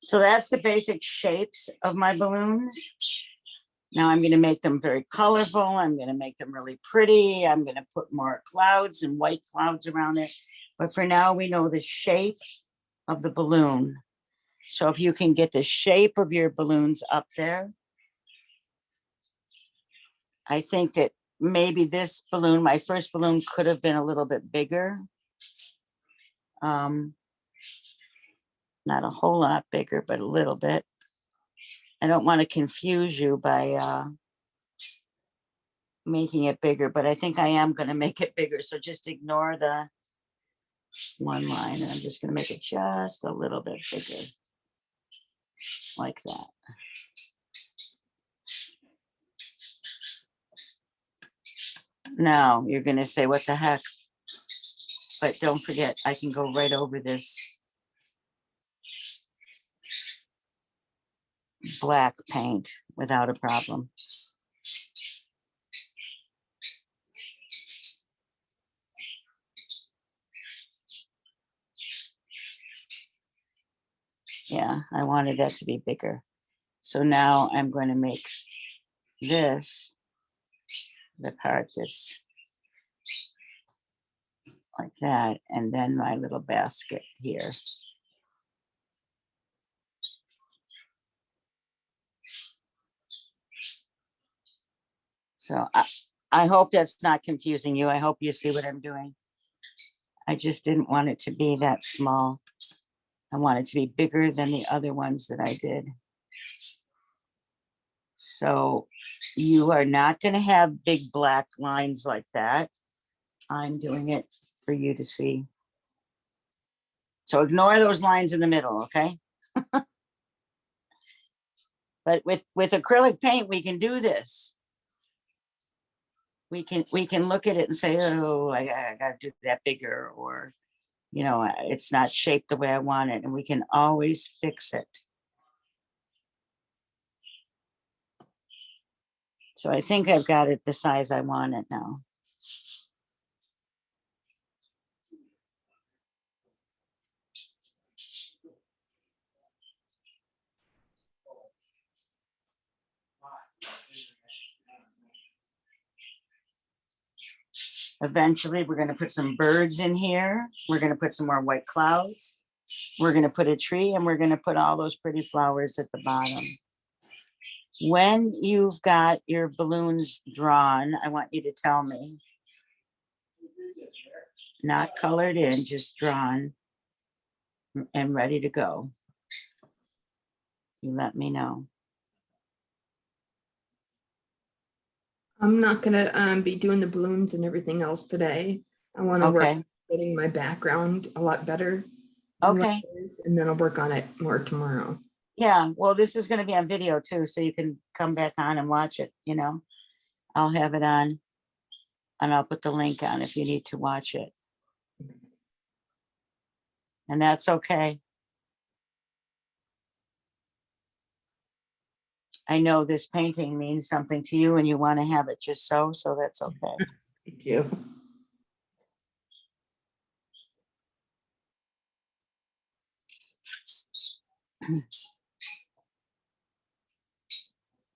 So that's the basic shapes of my balloons. Now I'm going to make them very colorful. I'm going to make them really pretty. I'm going to put more clouds and white clouds around it. But for now, we know the shape of the balloon. So if you can get the shape of your balloons up there, I think that maybe this balloon, my first balloon, could have been a little bit bigger. Not a whole lot bigger, but a little bit. I don't want to confuse you by making it bigger, but I think I am going to make it bigger. So just ignore the one line, and I'm just going to make it just a little bit bigger, like that. Now you're going to say, what the heck? But don't forget, I can go right over this black paint without a problem. Yeah, I wanted that to be bigger. So now I'm going to make this the part that's like that, and then my little basket here. So I hope that's not confusing you. I hope you see what I'm doing. I just didn't want it to be that small. I want it to be bigger than the other ones that I did. So you are not going to have big black lines like that. I'm doing it for you to see. So ignore those lines in the middle, okay? But with acrylic paint, we can do this. We can look at it and say, oh, I got to do that bigger, or, you know, it's not shaped the way I want it, and we can always fix it. So I think I've got it the size I want it now. Eventually, we're going to put some birds in here. We're going to put some more white clouds. We're going to put a tree, and we're going to put all those pretty flowers at the bottom. When you've got your balloons drawn, I want you to tell me. Not colored in, just drawn and ready to go. You let me know. I'm not gonna be doing the balloons and everything else today. I want to work Okay, on getting my background a lot better. than what okay. it is, and then I'll work on it more tomorrow. Yeah, well, this is gonna be on video too, so you can come back on and watch it, you know? I'll have it on and I'll put the link on if you need to watch it. And that's okay. I know this painting means something to you and you want to have it just so that's okay. Me too.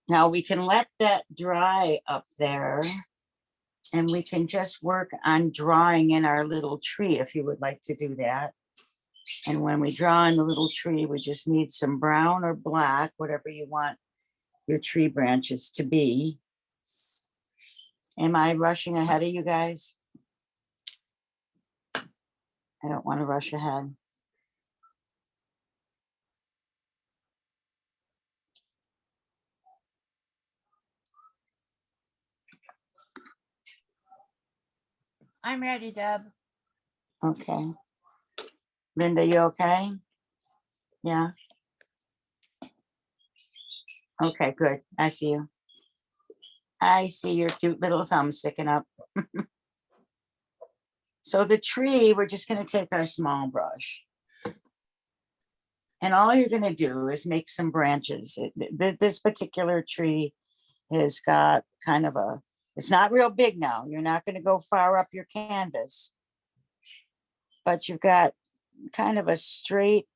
Now we can let that dry up there and we can just work on drawing in our little tree if you would like to do that. And when we draw in the little tree, we just need some brown or black, whatever you want your tree branches to be. Am I rushing ahead of you guys? I don't want to rush ahead. I'm ready, Deb. Okay. Linda, you okay? Yeah. Okay, good. I see you. I see your cute little thumb sticking up. So the tree, we're just going to take our small brush. And all you're going to do is make some branches. This particular tree has got kind of a, it's not real big now. You're not going to go far up your canvas. But you've got kind of a straight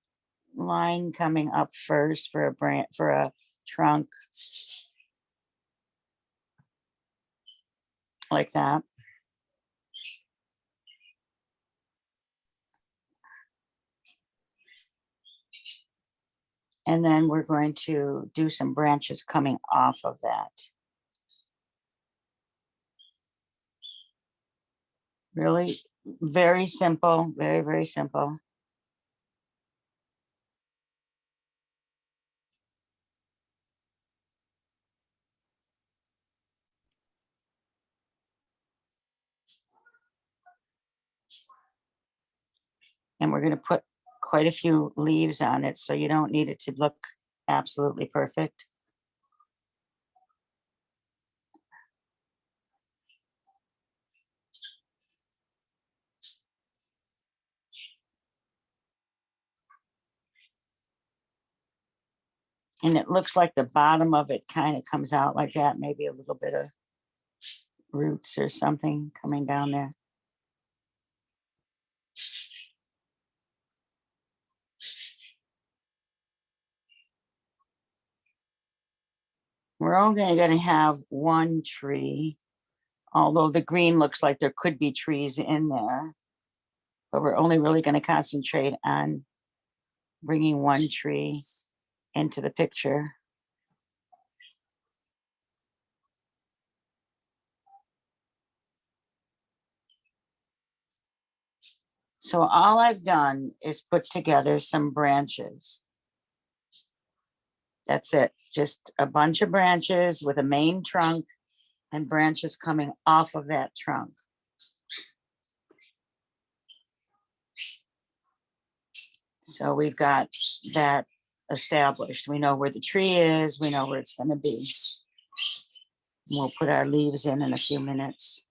line coming up first for a branch, for a trunk. Like that. And then we're going to do some branches coming off of that. Really very simple, very, very simple. And we're going to put quite a few leaves on it, so you don't need it to look absolutely perfect. And it looks like the bottom of it kind of comes out like that, maybe a little bit of roots or something coming down there. We're only going to have one tree, although the green looks like there could be trees in there, but we're only really going to concentrate on bringing one tree into the picture. So all I've done is put together some branches. That's it, just a bunch of branches with a main trunk and branches coming off of that trunk. So we've got that established. We know where the tree is, we know where it's going to be. We'll put our leaves in a few minutes.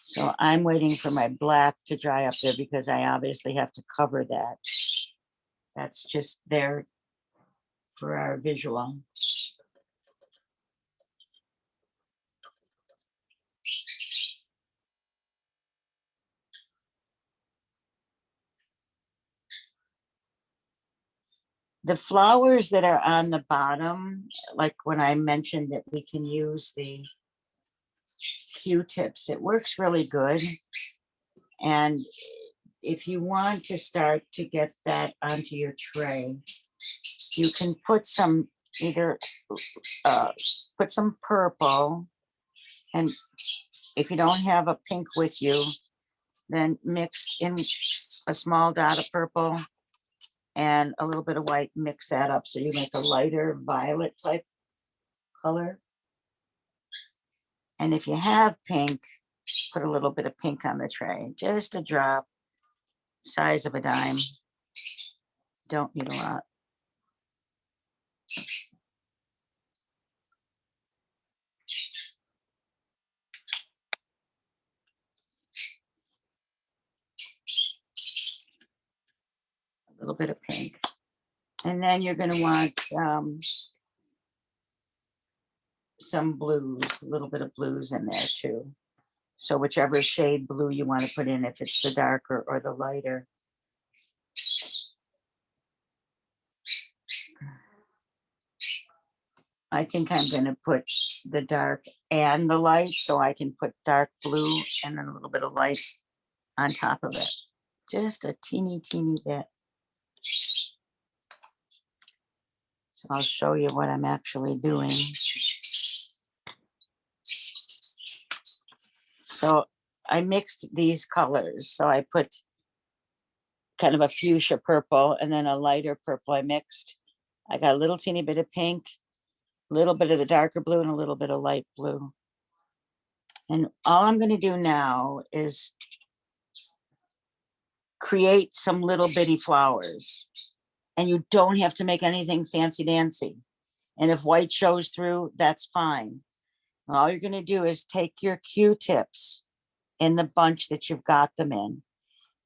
So I'm waiting for my black to dry up there because I obviously have to cover that. That's just there for our visual. The flowers that are on the bottom, like when I mentioned that we can use the Q-tips, it works really good. And if you want to start to get that onto your tray, you can put some either put some purple, and if you don't have a pink with you, then mix in a small dot of purple and a little bit of white, mix that up so you make a lighter violet type color. And if you have pink, put a little bit of pink on the tray, just a drop, size of a dime. Don't need a lot. A little bit of pink. And then you're going to want some blues, a little bit of blues in there too. So whichever shade blue you want to put in, if it's the darker or the lighter. I think I'm going to put the dark and the light, so I can put dark blue and then a little bit of light on top of it. Just a teeny bit. So I'll show you what I'm actually doing. So I mixed these colors. So I put kind of a fuchsia purple and then a lighter purple I mixed. I got a little teeny bit of pink, a little bit of the darker blue, and a little bit of light blue. And all I'm going to do now is create some little bitty flowers. And you don't have to make anything fancy dancy. And if white shows through, that's fine. All you're going to do is take your Q-tips in the bunch that you've got them in,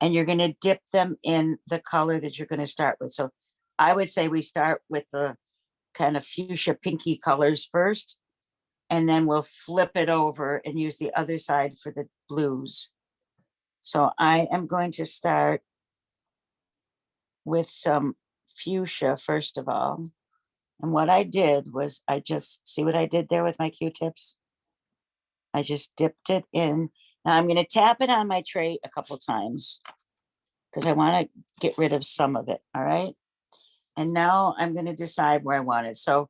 and you're going to dip them in the color that you're going to start with. So I would say we start with the kind of fuchsia pinky colors first, and then we'll flip it over and use the other side for the blues. So I am going to start with some fuchsia first of all. And what I did was I just, see what I did there with my Q-tips? I just dipped it in. Now I'm going to tap it on my tray a couple times because I want to get rid of some of it. All right. And now I'm going to decide where I want it. So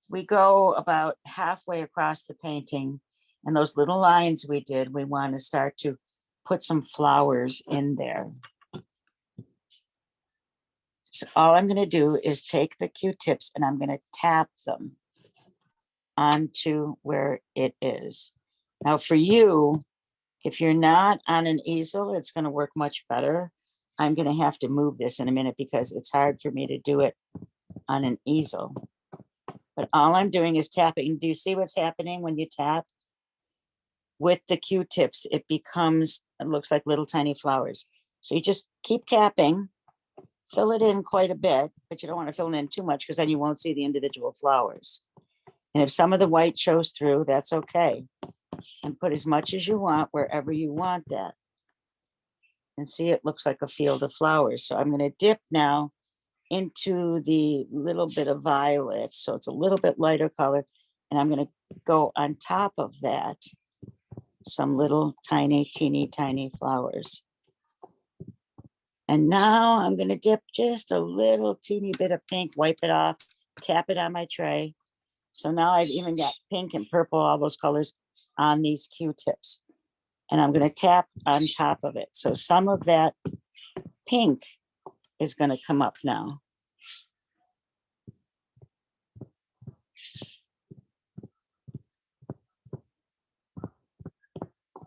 we go about halfway across the painting, and those little lines we did, we want to start to put some flowers in there. So all I'm going to do is take the Q-tips and I'm going to tap them onto where it is. Now for you, if you're not on an easel, it's going to work much better. I'm going to have to move this in a minute because it's hard for me to do it on an easel. But all I'm doing is tapping. Do you see what's happening when you tap? With the Q-tips, it looks like little tiny flowers. So you just keep tapping. Fill it in quite a bit, but you don't want to fill it in too much because then you won't see the individual flowers. And if some of the white shows through, that's okay. And put as much as you want wherever you want that. And see, it looks like a field of flowers. So I'm going to dip now into the little bit of violet. So it's a little bit lighter color. And I'm going to go on top of that some little tiny, teeny, tiny flowers. And now I'm going to dip just a little teeny bit of pink, wipe it off, tap it on my tray. So now I've even got pink and purple, all those colors on these Q-tips. And I'm going to tap on top of it. So some of that pink is going to come up now.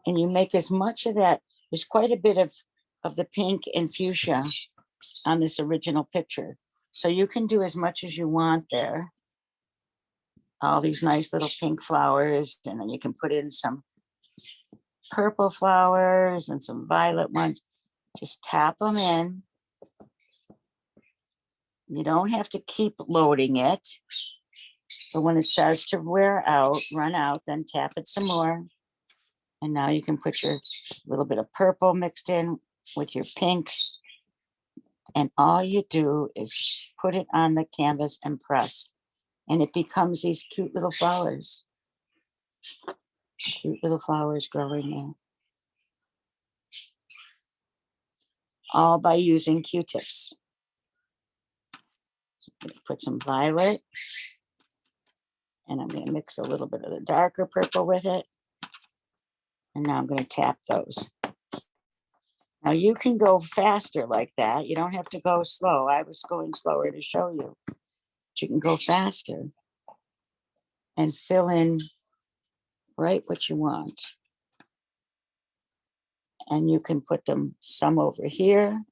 And you make as much of that. There's quite a bit of the pink and fuchsia on this original picture. So you can do as much as you want there. All these nice little pink flowers, and then you can put in some purple flowers and some violet ones. Just tap them in. You don't have to keep loading it. But when it starts to run out, then tap it some more. And now you can put your little bit of purple mixed in with your pinks. And all you do is put it on the canvas and press. And it becomes these cute little flowers. Cute little flowers growing there. all by using Q-tips. Put some violet. And I'm going to mix a little bit of the darker purple with it. And now I'm going to tap those. Now you can go faster like that. You don't have to go slow. I was going slower to show you. But you can go faster and fill in right what you want. And you can put them some over here.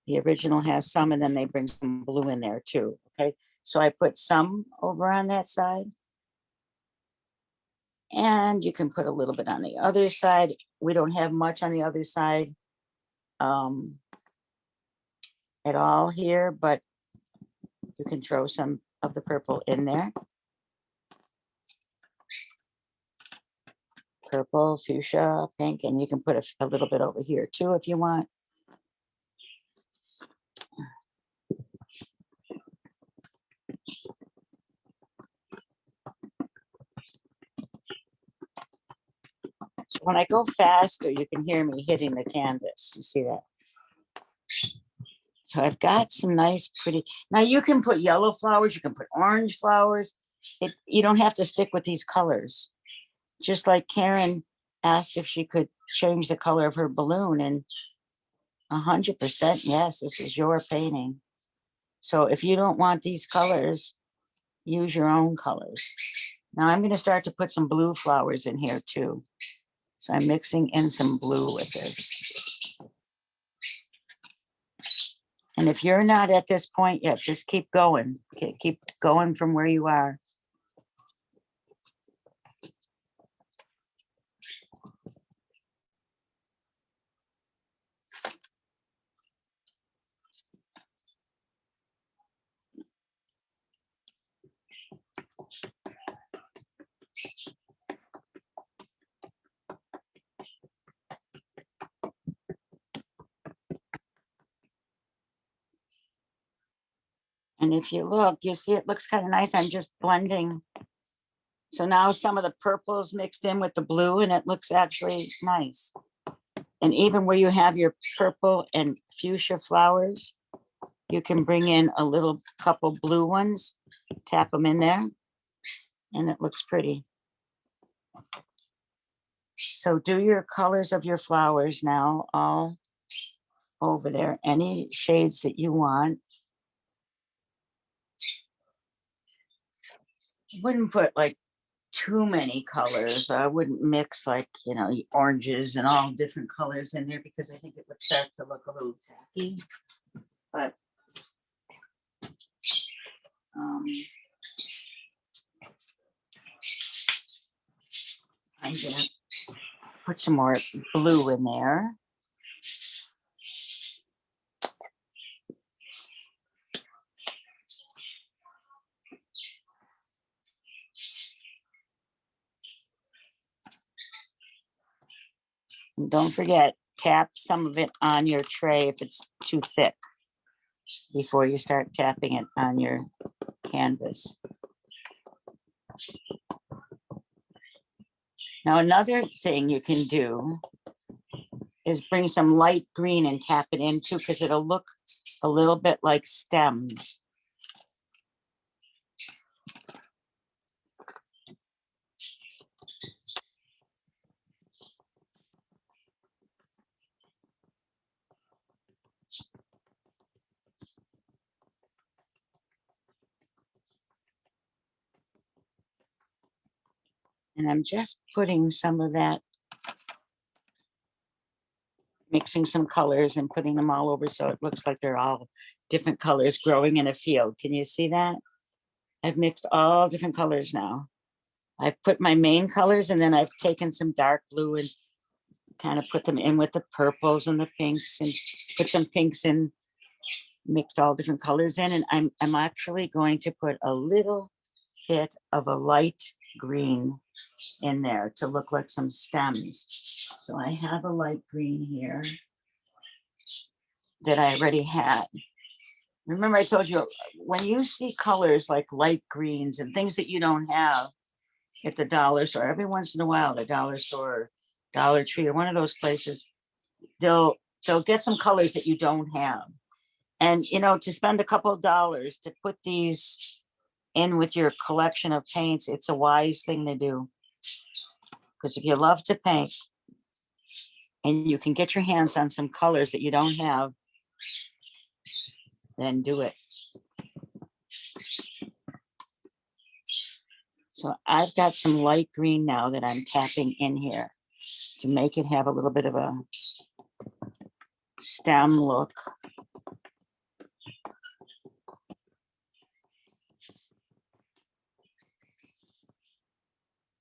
The original has some, and then they bring some blue in there too. Okay, so I put some over on that side. And you can put a little bit on the other side. We don't have much on the other side at all here, but you can throw some of the purple in there. Purple, fuchsia, pink, and you can put a little bit over here too if you want. So when I go faster, you can hear me hitting the canvas. You see that? So I've got some nice, pretty, now you can put yellow flowers, you can put orange flowers. You don't have to stick with these colors. Just like Karen asked if she could change the color of her balloon, and 100% yes, this is your painting. So if you don't want these colors, use your own colors. Now I'm going to start to put some blue flowers in here too. So I'm mixing in some blue with this. And if you're not at this point yet, just keep going. Keep going from where you are. And if you look, you see it looks kind of nice. I'm just blending. So now some of the purples mixed in with the blue, and it looks actually nice. And even where you have your purple and fuchsia flowers, you can bring in a little couple blue ones, tap them in there, and it looks pretty. So do your colors of your flowers now all over there, any shades that you want. Wouldn't put like too many colors. I wouldn't mix like, you know, oranges and all different colors in there, because I think it would start to look a little tacky. But I'm gonna put some more blue in there. And don't forget, tap some of it on your tray if it's too thick before you start tapping it on your canvas. Now, another thing you can do is bring some light green and tap it in too, because it'll look a little bit like stems. And I'm just putting some of that, mixing some colors and putting them all over so it looks like they're all different colors growing in a field. Can you see that? I've mixed all different colors now. I've put my main colors, and then I've taken some dark blue and kind of put them in with the purples and the pinks, and put some pinks in, mixed all different colors in. And I'm actually going to put a little bit of a light green in there to look like some stems. So I have a light green here that I already had. Remember, I told you, when you see colors like light greens and things that you don't have at the dollar store, every once in a while, the dollar store, Dollar Tree, or one of those places, they'll So get some colors that you don't have. And, you know, to spend a couple of dollars to put these in with your collection of paints, it's a wise thing to do. Because if you love to paint and you can get your hands on some colors that you don't have, then do it. So I've got some light green now that I'm tapping in here to make it have a little bit of a stem look.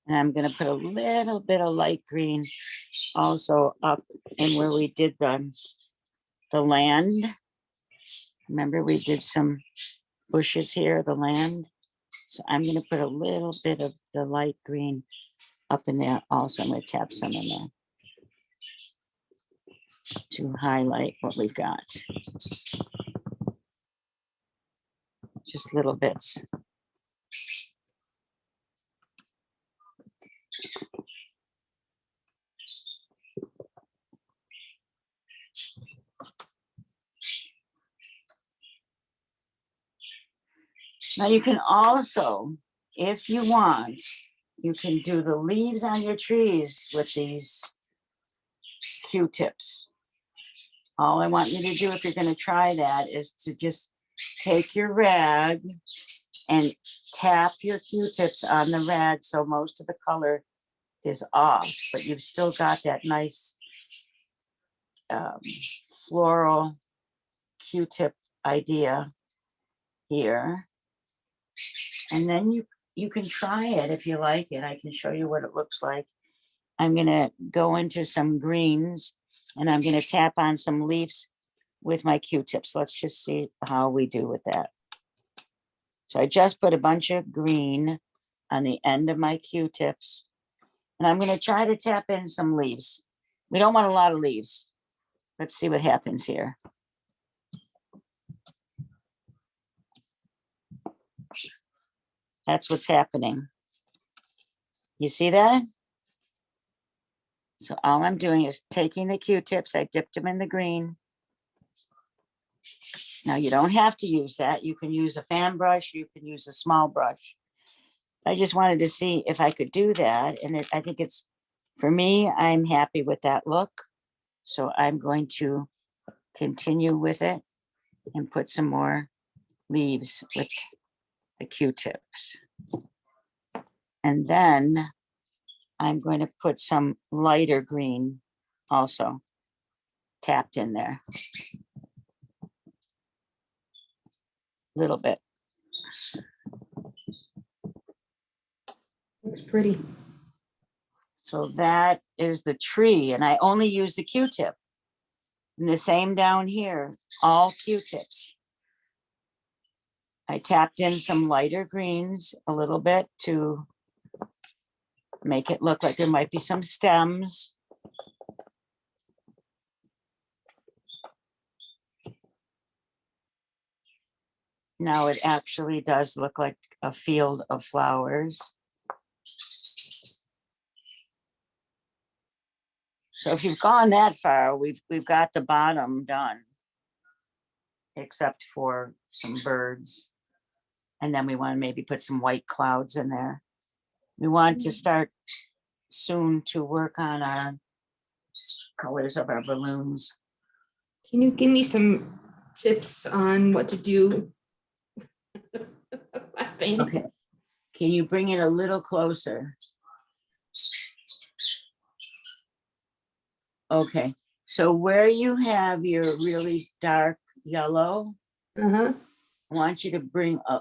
And I'm gonna put a little bit of light green also up in where we did the land. Remember, we did some bushes here, the land. So I'm gonna put a little bit of the light green up in there also. I'm gonna tap some in there to highlight what we've got. Just little bits. Now you can also, if you want, you can do the leaves on your trees with these Q-tips. All I want you to do if you're going to try that is to just take your rag and tap your Q-tips on the rag so most of the color is off, but you've still got that nice floral Q-tip idea here. And then you can try it if you like it. I can show you what it looks like. I'm gonna go into some greens and I'm gonna tap on some leaves with my Q-tips. Let's just see how we do with that. So I just put a bunch of green on the end of my Q-tips and I'm gonna try to tap in some leaves. We don't want a lot of leaves. Let's see what happens here. That's what's happening. You see that? So all I'm doing is taking the Q-tips, I dipped them in the green. Now you don't have to use that. You can use a fan brush, you can use a small brush. I just wanted to see if I could do that. And I think it's, for me, I'm happy with that look. So I'm going to continue with it and put some more leaves with the Q-tips. And then I'm going to put some lighter green also tapped in there. Little bit. Looks pretty. So that is the tree, and I only use the Q-tip. And the same down here, all Q-tips. I tapped in some lighter greens a little bit to make it look like there might be some stems. Now it actually does look like a field of flowers. So if you've gone that far, we've got the bottom done, except for some birds. And then we want to maybe put some white clouds in there. We want to start soon to work on our colors of our balloons. Can you give me some tips on what to do? Okay. Can you bring it a little closer? Okay. So where you have your really dark yellow, Uh-huh. I want you to bring a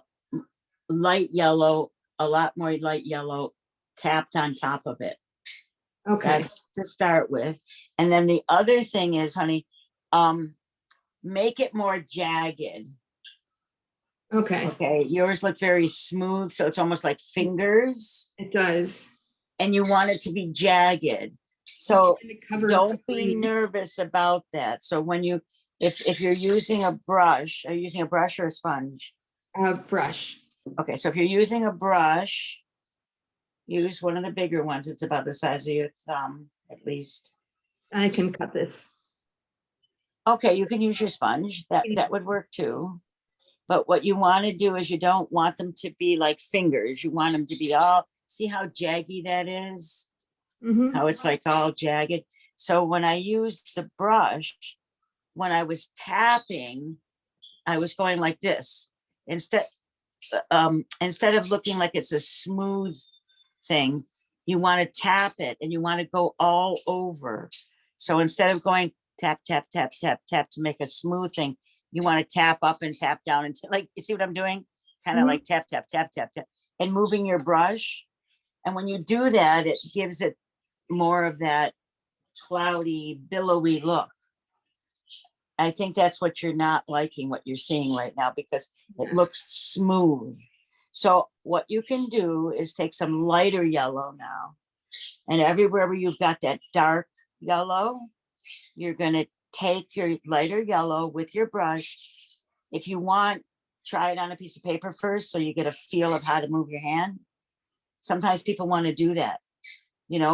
light yellow, a lot more light yellow tapped on top of it. Okay. That's to start with. And then the other thing is, honey, make it more jagged. Okay. Okay, yours look very smooth, so it's almost like fingers, It does. and you want it to be jagged. So Trying to cover up don't the be green. nervous about that. So when you, if you're using a brush, are you using a brush or a sponge? Brush. Okay, so if you're using a brush, use one of the bigger ones. It's about the size of your thumb, at least. I can cut this. Okay, you can use your sponge. That would work too. But what you want to do is you don't want them to be like fingers. You want them to be all, see how jaggy that is? Mhm. How it's like all jagged. So when I used the brush, when I was tapping, I was going like this. Instead of looking like it's a smooth thing, you want to tap it and you want to go all over. So instead of going tap, tap, tap, tap, tap to make a smooth thing, you want to tap up and tap down and like, you see what I'm doing? Kind of Mhm. like tap, tap, tap, tap, tap, and moving your brush. And when you do that, it gives it more of that cloudy, billowy look. I think that's what you're not liking, what you're seeing right now, because it looks smooth. So what you can do is take some lighter yellow now, and everywhere where you've got that dark yellow, you're going to take your lighter yellow with your brush. If you want, try it on a piece of paper first so you get a feel of how to move your hand. Sometimes people want to do that,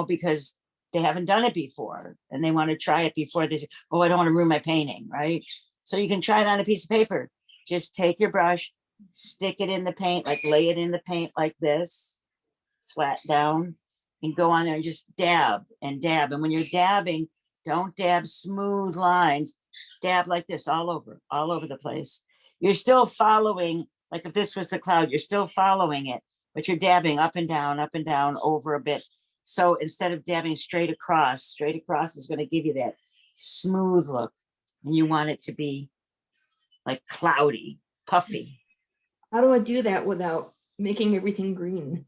because they haven't done it before and they want to try it before they say, oh, I don't want to ruin my painting, right? So you can try it on a piece of paper. Just take your brush, stick it in the paint, like lay it in the paint like this, flat down, and go on there and just dab and dab. And when you're dabbing, don't dab smooth lines, dab like this all over the place. You're still following, like if this was the cloud, you're still following it, but you're dabbing up and down, over a bit. So instead of dabbing straight across is going to give you that smooth look. And you want it to be like cloudy, puffy. How do I do that without making everything green?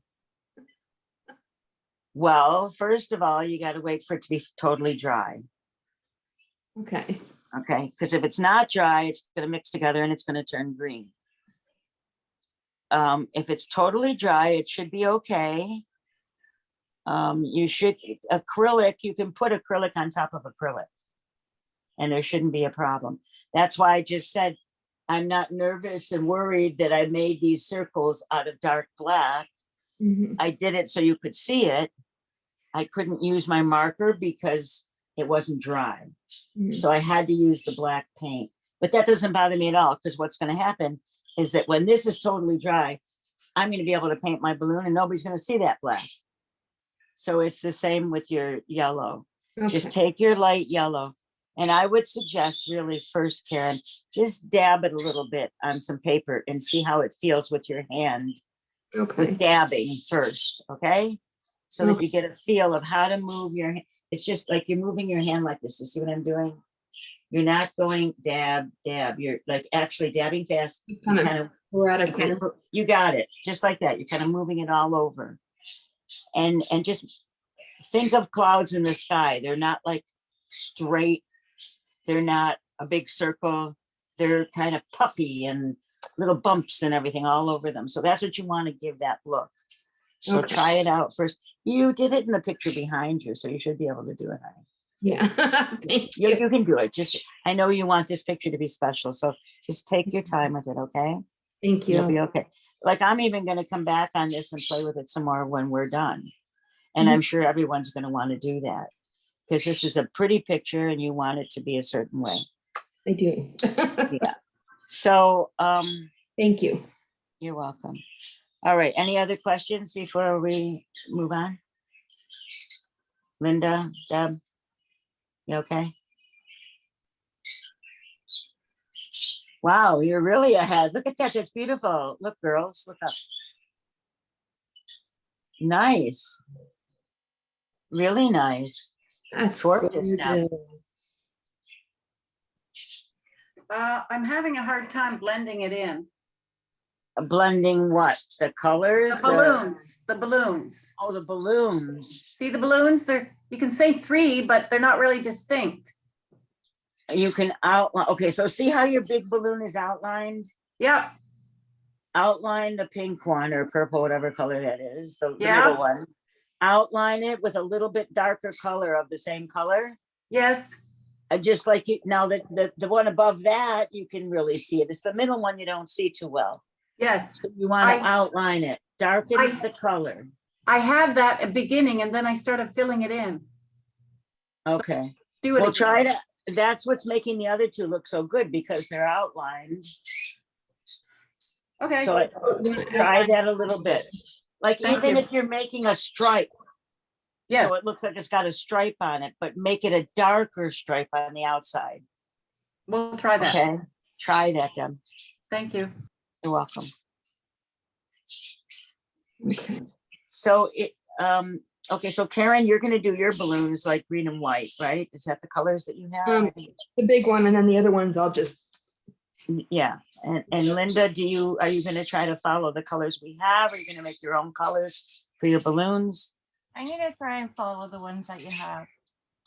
Well, first of all, you got to wait for it to be totally dry. Okay. Okay, because if it's not dry, it's going to mix together and it's going to turn green. If it's totally dry, it should be okay. You should, acrylic, you can put acrylic on top of acrylic and there shouldn't be a problem. That's why I just said, I'm not nervous and worried that I made these circles out of dark black. Mhm. I did it so you could see it. I couldn't use my marker because it wasn't dry. Mhm. So I had to use the black paint, but that doesn't bother me at all, because what's going to happen is that when this is totally dry, I'm going to be able to paint my balloon and nobody's going to see that black. So it's the same with your yellow. Just Okay. take your light yellow. And I would suggest really first, Karen, just dab it a little bit on some paper and see how it feels with your hand, Okay. with dabbing first, okay? So that Okay. you get a feel of how to move your hand. It's just like you're moving your hand like this. You see what I'm doing? You're not going dab, dab. You're like actually dabbing fast. Kind of Kind of, sporadically. you got it. Just like that. You're kind of moving it all over. And just think of clouds in the sky. They're not like straight. They're not a big circle. They're kind of puffy and little bumps and everything all over them. So that's what you want to give that look. So Okay. try it out first. You did it in the picture behind you, so you should be able to do it. Honey. Yeah. Thank you. You can do it. Just, I know you want this picture to be special, so just take your time with it, okay? Thank You'll be you. okay. Like I'm even going to come back on this and play with it some more when we're done. And I'm sure everyone's going to want to do that because this is a pretty picture and you want it to be a certain way. I do. Yeah. So Thank you. you're welcome. All right. Any other questions before we move on? Linda, Deb, you okay? Wow, you're really ahead. Look at that. That's beautiful. Look, girls, look up. Nice. Really nice. That's Gorgeous now. gorgeous. I'm having a hard time blending it in. Blending what? The colors? The balloons, the balloons. Oh, the balloons. See the balloons? You can say 3, but they're not really distinct. You can outline. Okay, so see how your big balloon is outlined? Yep, Outline the pink one or purple, whatever color that is, the Yeah. middle one. Outline it with a little bit darker color of the same color. yes, Just like you, now the one above that, you can really see it. It's the middle one you don't see too well. yes. So you want to I- outline it, darken I- the color. I had that at beginning and then I started filling it in. Okay. Do it. Well, again. that's what's making the other two look so good because they're outlined. Okay, So try that a little bit. Like Thank even you. if you're making a stripe, yes, so it looks like it's got a stripe on it, but make it a darker stripe on the outside. we'll try that. Okay, try that, Deb. Thank you. You're welcome. Okay. So okay, so Karen, you're gonna do your balloons like green and white, right? Is that the colors that you have? I think The big one, and then the other ones I'll just, yeah, and Linda, are you gonna try to follow the colors we have? Are you gonna make your own colors for your balloons? I'm gonna try and follow the ones that you have.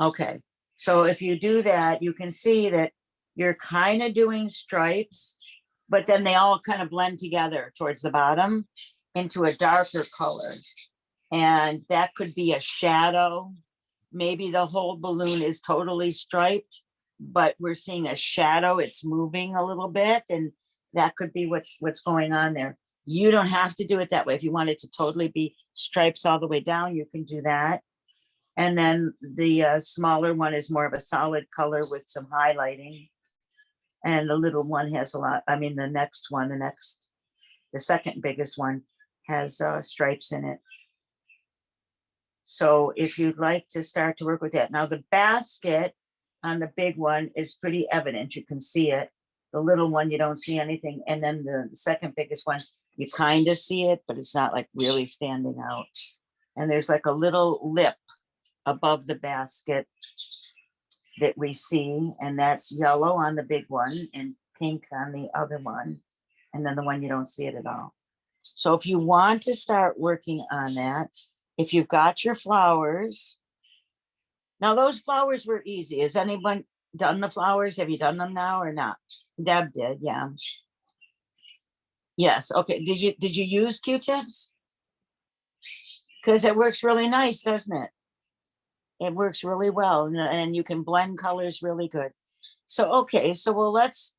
Okay, so if you do that, you can see that you're kind of doing stripes, but then they all kind of blend together towards the bottom into a darker color. And that could be a shadow. Maybe the whole balloon is totally striped, but we're seeing a shadow. It's moving a little bit, and that could be what's going on there. You don't have to do it that way. If you want it to totally be stripes all the way down, you can do that. And then the smaller one is more of a solid color with some highlighting. And the little one has a lot, I mean, the next one, the second biggest one has stripes in it. So if you'd like to start to work with that. Now the basket on the big one is pretty evident. You can see it. The little one, you don't see anything. And then the second biggest one, you kind of see it, but it's not like really standing out. And there's like a little lip above the basket that we see, and that's yellow on the big one and pink on the other one. And then the one you don't see it at all. So if you want to start working on that, if you've got your flowers, now those flowers were easy. Has anyone done the flowers? Have you done them now or not? Deb did, yeah. Yes, okay. Did you use Q-tips? Because it works really nice, doesn't it? It works really well, and you can blend colors really good. So, okay, so well, let's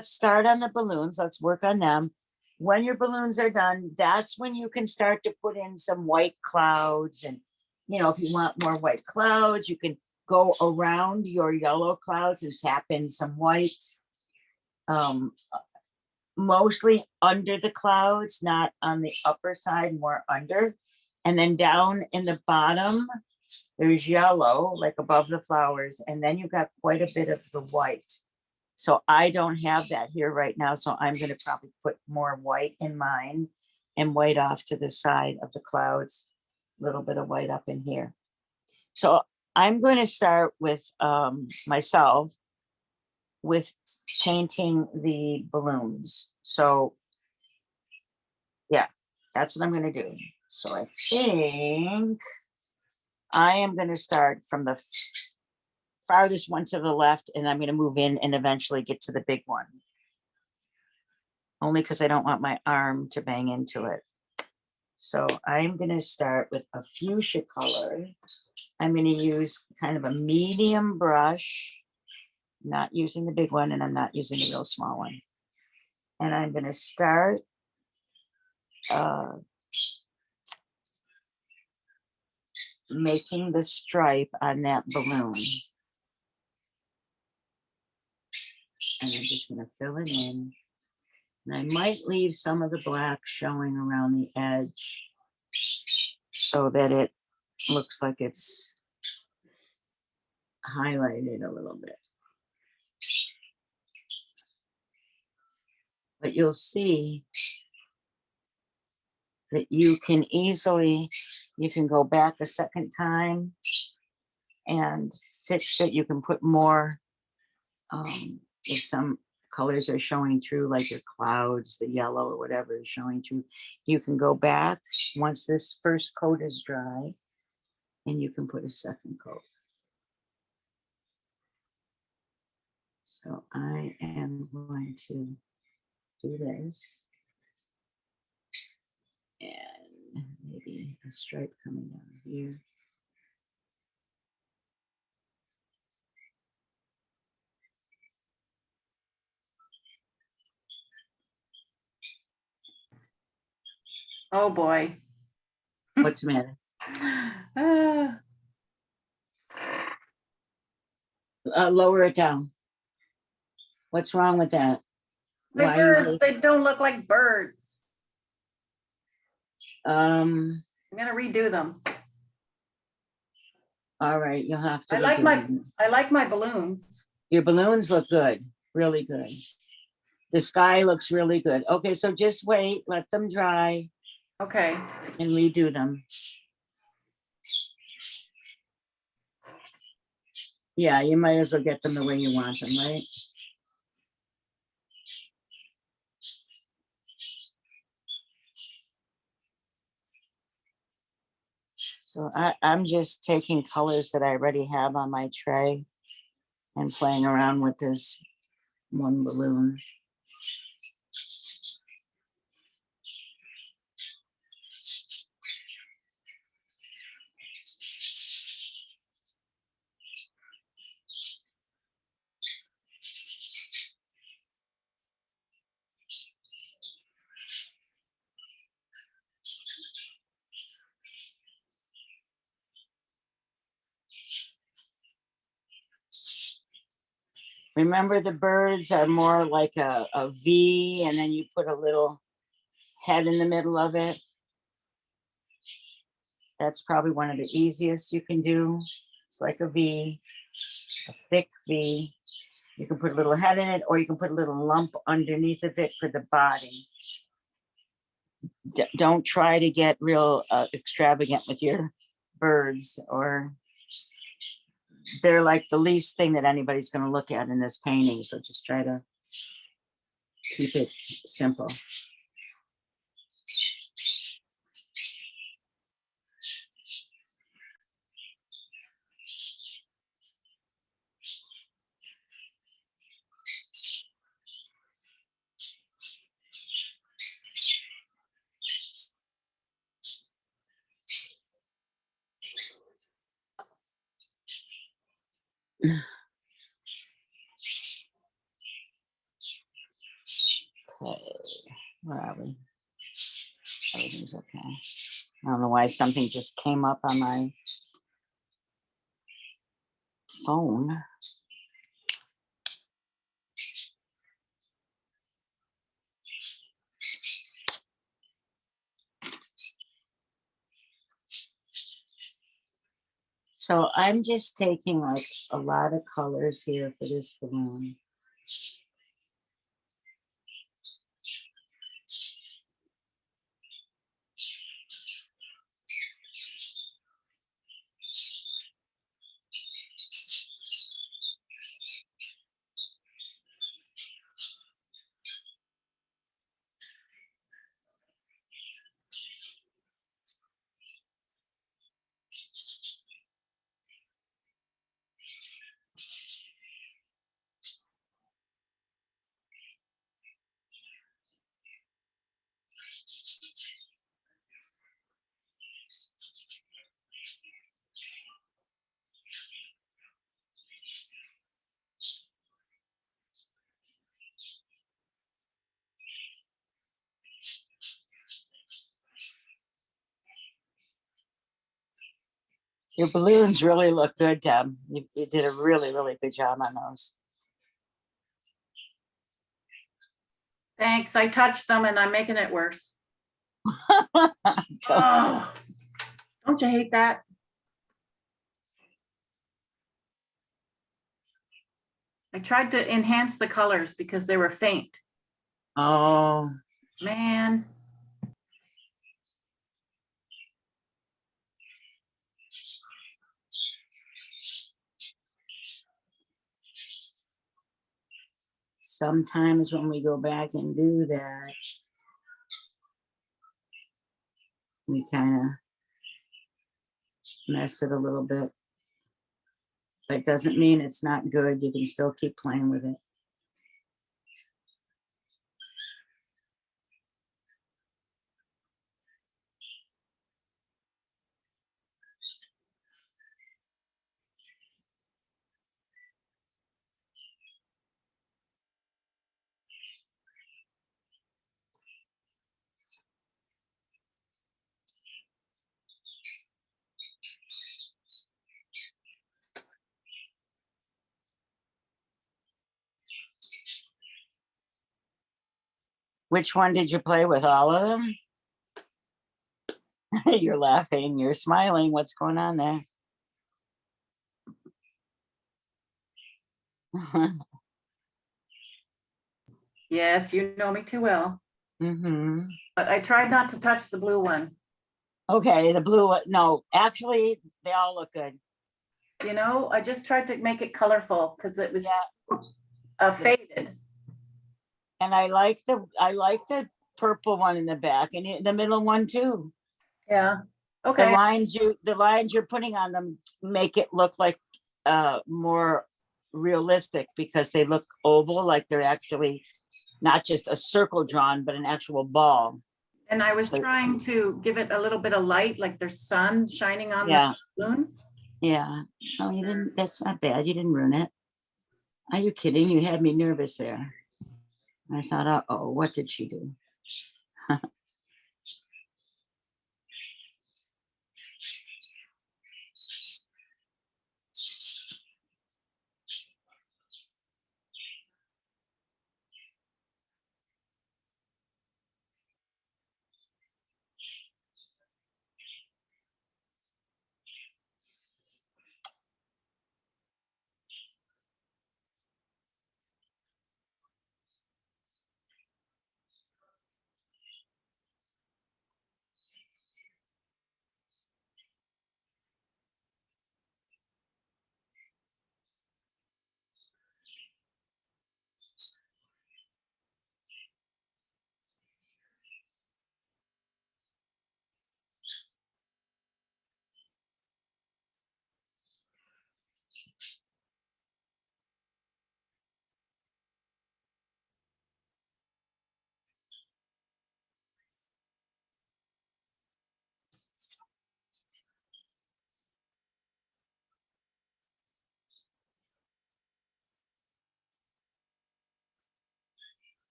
start on the balloons. Let's work on them. When your balloons are done, that's when you can start to put in some white clouds. And, if you want more white clouds, you can go around your yellow clouds and tap in some white. Mostly under the clouds, not on the upper side, more under. And then down in the bottom, there's yellow, like above the flowers. And then you've got quite a bit of the white. So I don't have that here right now. So I'm going to probably put more white in mine and white off to the side of the clouds, a little bit of white up in here. So I'm going to start with myself with painting the balloons. So yeah, that's what I'm going to do. So I think I am going to start from the farthest one to the left, and I'm going to move in and eventually get to the big one. Only because I don't want my arm to bang into it. So I'm going to start with a fuchsia color. I'm going to use kind of a medium brush, not using the big one, and I'm not using the real small one. And I'm going to start making the stripe on that balloon. And I'm just going to fill it in. And I might leave some of the black showing around the edge so that it looks like it's highlighted a little bit. But you'll see that you can go back a second time and fix it. You can put more, if some colors are showing through, like your clouds, the yellow or whatever is showing through, you can go back once this first coat is dry and you can put a second coat. So I am going to do this. And maybe a stripe coming down here. Oh, boy. What's the matter? Lower it down. What's wrong with that? My Why are birds, you- they don't look like birds. Um, I'm gonna redo them. all right, you'll have to. I like redo my, them. I like my balloons. Your balloons look good, really good. The sky looks really good. Okay, so just wait, let them dry Okay, and redo them. Yeah, you might as well get them the way you want them, right? So I'm just taking colors that I already have on my tray and playing around with this one balloon. Remember, the birds are more like a V, and then you put a little head in the middle of it. That's probably one of the easiest you can do. It's like a V, a thick V. You can put a little head in it, or you can put a little lump underneath of it for the body. Don't try to get real extravagant with your birds, or they're like the least thing that anybody's going to look at in this painting. So just try to keep it simple. Okay, where are we? Everything's okay. I don't know why something just came up on my phone. So I'm just taking like a lot of colors here for this balloon. Your balloons really look good, Deb. You did a really, really good job on those. thanks. I touched them and I'm making it worse. Oh, don't you hate that? I tried to enhance the colors because they were faint. Oh, Man, sometimes when we go back and do that, we kind of mess it a little bit. That doesn't mean it's not good. You can still keep playing with it. Which one did you play with? All of them? You're laughing, you're smiling. What's going on there? Yes, you know me too well, Hmm. but I tried not to touch the blue one. Okay, the blue one. No, actually, they all look good. You know, I just tried to make it colorful because it was Yeah. faded. And I like the purple one in the back and the middle one too. Yeah, The okay. lines you're putting on them make it look like more realistic because they look oval, like they're actually not just a circle drawn, but an actual ball. And I was So- trying to give it a little bit of light, like there's sun shining on the Yeah, balloon. yeah. Oh, you didn't, that's not bad. You didn't ruin it. Are you kidding? You had me nervous there. I thought, oh, what did she do?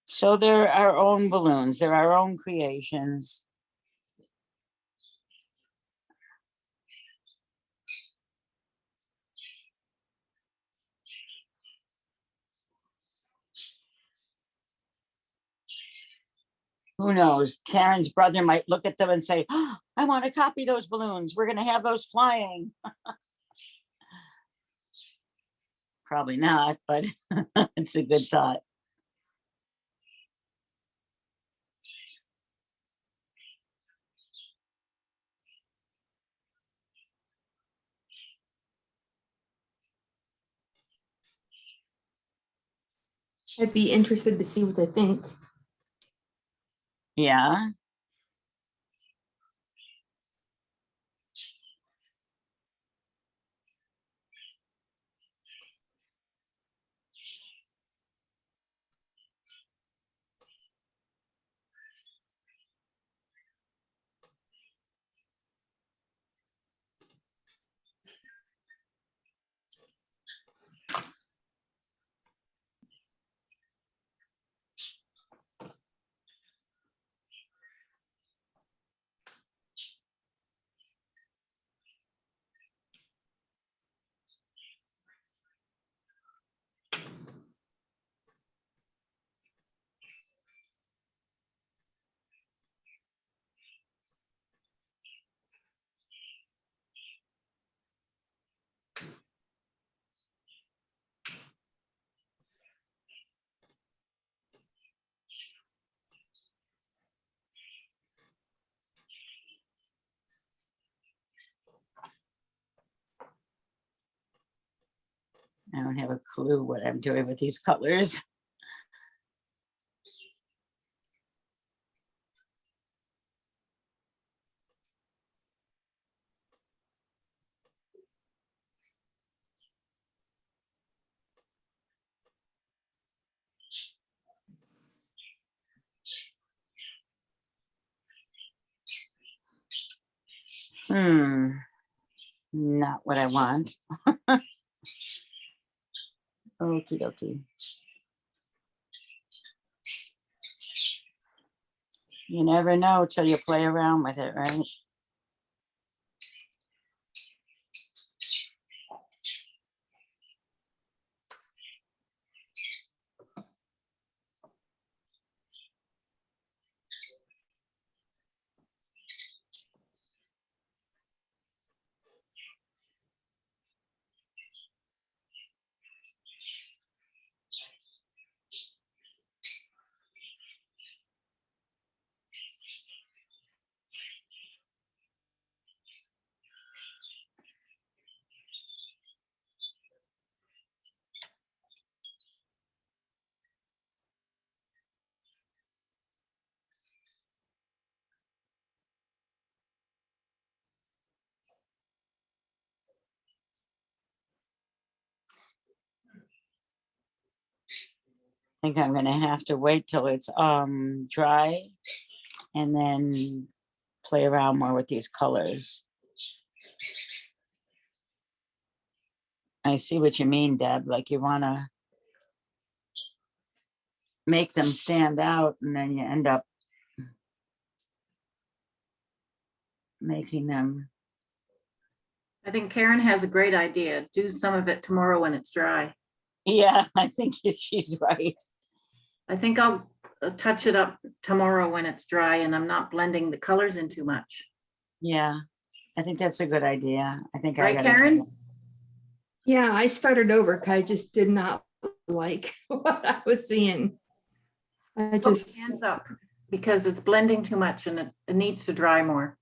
So they're our own balloons. They're our own creations. Who knows? Karen's brother might look at them and say, oh, I want to copy those balloons. We're going to have those flying. Probably not, but it's a good thought. I'd be interested to see what they think. Yeah. I don't have a clue what I'm doing with these colors. Not what I want. Okie dokie. You never know till you play around with it, right? I think I'm gonna have to wait till it's dry and then play around more with these colors. I see what you mean, Deb. Like you wanna make them stand out and then you end up making them. I think Karen has a great idea. Do some of it tomorrow when it's dry. Yeah, I think she's right. I think I'll touch it up tomorrow when it's dry and I'm not blending the colors in too much. Yeah, I think that's a good idea. I think I Right, gotta do Karen? that. Yeah, I started over 'cause I just did not like what I was seeing. I Put just, hands up because it's blending too much and it needs to dry more.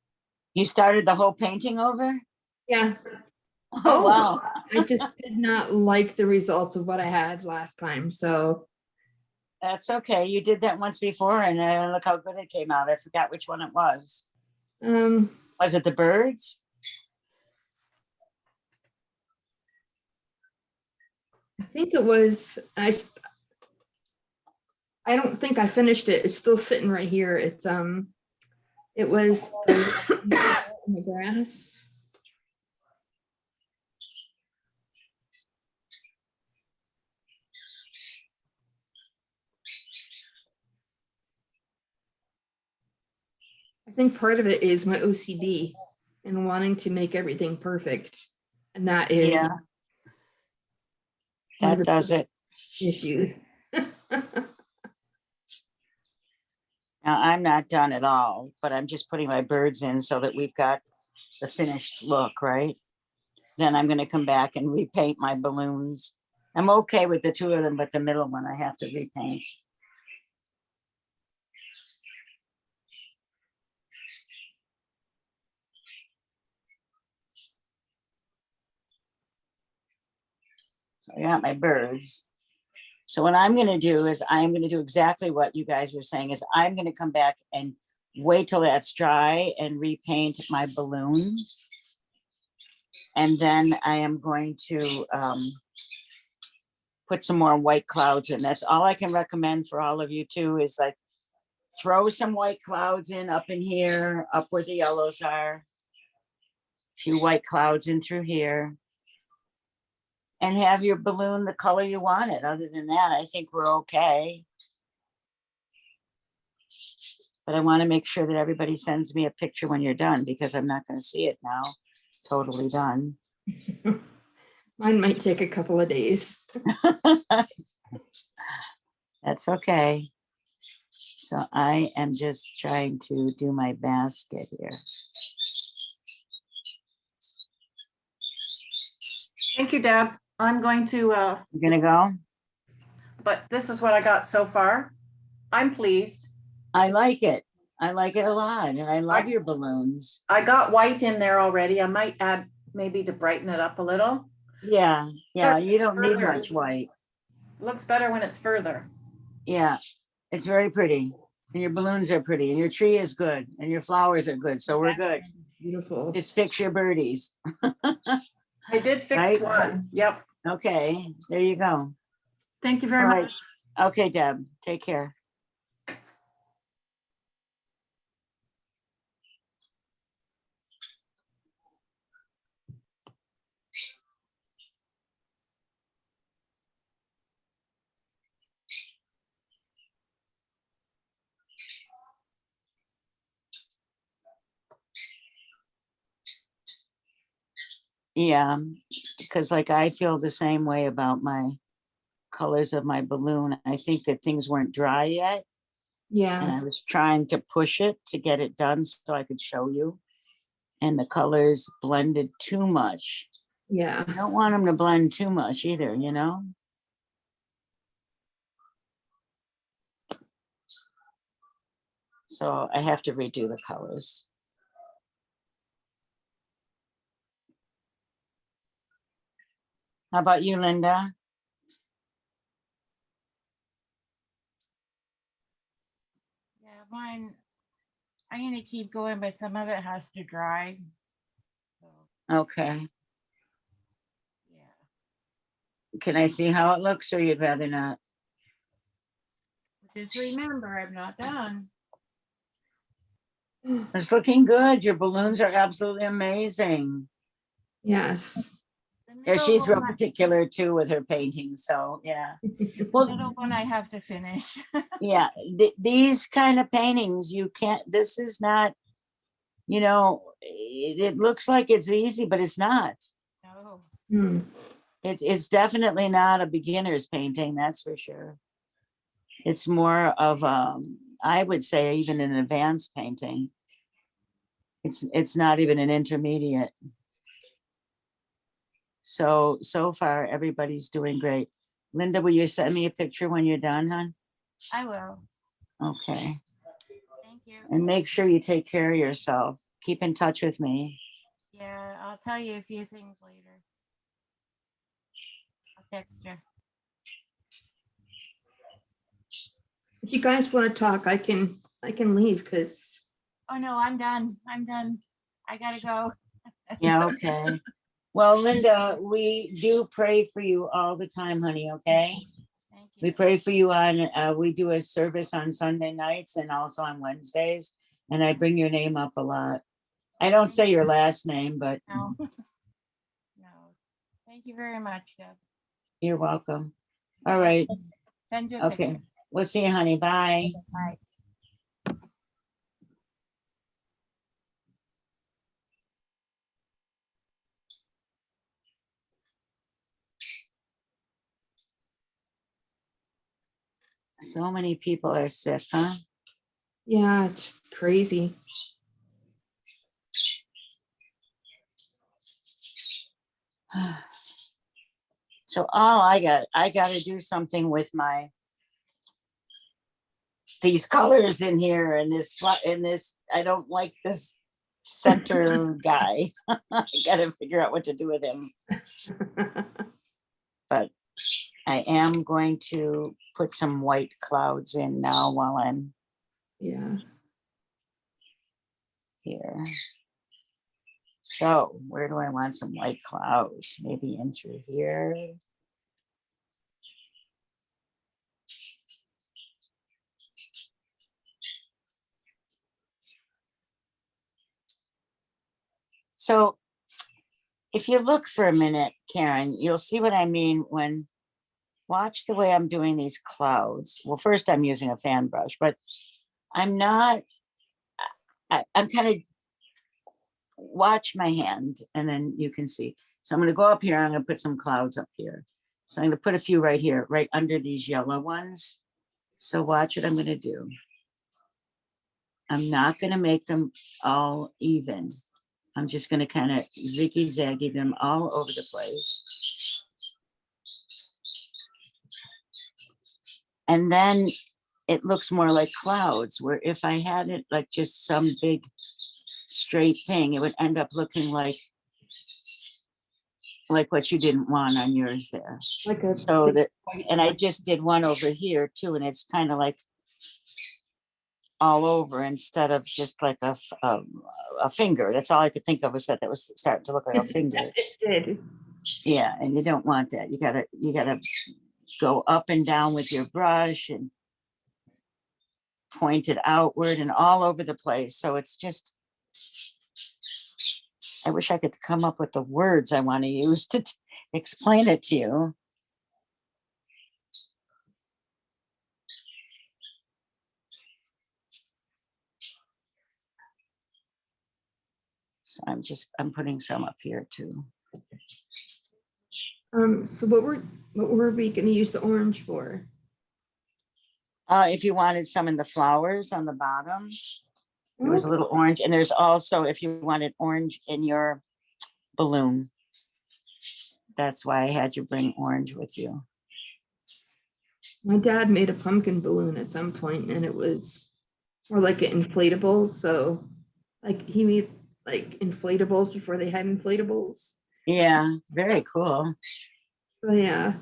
You started the whole painting over? yeah, Oh, wow. I just did not like the results of what I had last time. So, That's okay. You did that once before and look how good it came out. I forgot which one it was. um, Was it the birds? I think it was, I don't think I finished it. It's still sitting right here. It was in the grass. I think part of it is my OCD and wanting to make everything perfect. And that is Yeah, one of that the does it. issues. Now, I'm not done at all, but I'm just putting my birds in so that we've got the finished look, right? Then I'm gonna come back and repaint my balloons. I'm okay with the two of them, but the middle one I have to repaint. So I got my birds. So what I'm gonna do is I'm gonna do exactly what you guys were saying is I'm gonna come back and wait till that's dry and repaint my balloon. And then I am going to put some more white clouds in. That's all I can recommend for all of you too is like throw some white clouds in up in here, up where the yellows are. A few white clouds in through here. And have your balloon the color you want it. Other than that, I think we're okay. But I want to make sure that everybody sends me a picture when you're done because I'm not going to see it now. Totally done. Mine might take a couple of days. That's okay. So I am just trying to do my basket here. Thank you, Deb. I'm going to, You gonna go? but this is what I got so far. I'm pleased. I like it. I like it a lot. And I love I- your balloons. I got white in there already. I might add maybe to brighten it up a little. Yeah, yeah, you don't need Further. much white. Looks better when it's further. Yeah, it's very pretty. And your balloons are pretty and your tree is good and your flowers are good. So we're good. Beautiful. Just fix your birdies. I did fix Right? one. Yep. Okay, there you go. Thank you very All right. much. Okay, Deb, take care. Yeah, because like I feel the same way about my colors of my balloon. I think that things weren't dry yet, and Yeah, I was trying to push it to get it done so I could show you. And the colors blended too much. yeah. I don't want them to blend too much either, you know? So I have to redo the colors. How about you, Linda? Yeah, mine, I'm gonna keep going, but some of it has to dry. So, Okay. yeah. Can I see how it looks or you'd rather not? Just remember, I'm not done. It's looking good. Your balloons are absolutely amazing. Yes. The Yeah, middle she's real one, particular too with her paintings. So yeah. the Well, middle one I have to finish. yeah, these kind of paintings, you can't, this is not, you know, it looks like it's easy, but it's not. No. Hmm. It's definitely not a beginner's painting, that's for sure. It's more of I would say even an advanced painting. It's not even an intermediate. So far everybody's doing great. Linda, will you send me a picture when you're done, hon? I will. Okay. Thank you. And make sure you take care of yourself. Keep in touch with me. Yeah, I'll tell you a few things later. I'll text you. If you guys want to talk, I can leave because Oh no, I'm done. I'm done. I gotta go. Yeah, okay. Well, Linda, we do pray for you all the time, honey, okay? Thank We you. pray for you on, we do a service on Sunday nights and also on Wednesdays, and I bring your name up a lot. I don't say your last name, but No. No. Thank you very much, Deb. you're welcome. All right, Send you a okay. picture. We'll see you, honey. Bye. Bye. So many people are sick, huh? yeah, it's crazy. So I got to do something with these colors in here and this. I don't like this center guy. I got to figure out what to do with him. But I am going to put some white clouds in now while I'm Yeah. here. So where do I want some white clouds? Maybe in through here. So if you look for a minute, Karen, you'll see what I mean when, watch the way I'm doing these clouds. Well, first I'm using a fan brush, but I'm not, I'm kind of, watch my hand and then you can see. So I'm going to go up here. I'm going to put some clouds up here. So I'm going to put a few right here, right under these yellow ones. So watch what I'm going to do. I'm not going to make them all even. I'm just going to kind of ziggy zaggy them all over the place. And then it looks more like clouds, where if I had it like just some big straight thing, it would end up looking like what you didn't want on yours there. Like a So big that, white and I just did one over here too, and it's kind of like all over instead of just like a finger. That's all I could think of, was that was starting to look like a finger. it did. Yeah, and you don't want that. You gotta go up and down with your brush and point it outward and all over the place. So it's just, I wish I could come up with the words I want to use to explain it to you. So I'm putting some up here too. So what were we gonna use the orange for? If you wanted some in the flowers on the bottom, there was a little orange, and there's also, if you wanted orange in your balloon. That's why I had you bring orange with you. My dad made a pumpkin balloon at some point and it was more like an inflatable. So like he made like inflatables before they had inflatables. Yeah, very cool. So yeah.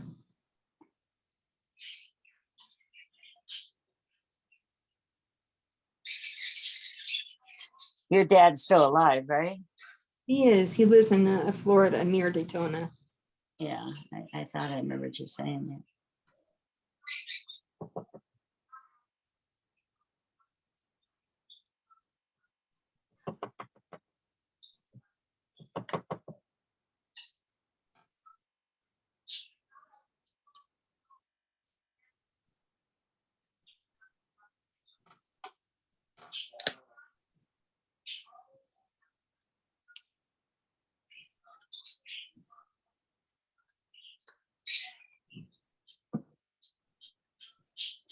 Your dad's still alive, right? He is. He lives in Florida near Daytona. Yeah, I thought I remembered you saying that.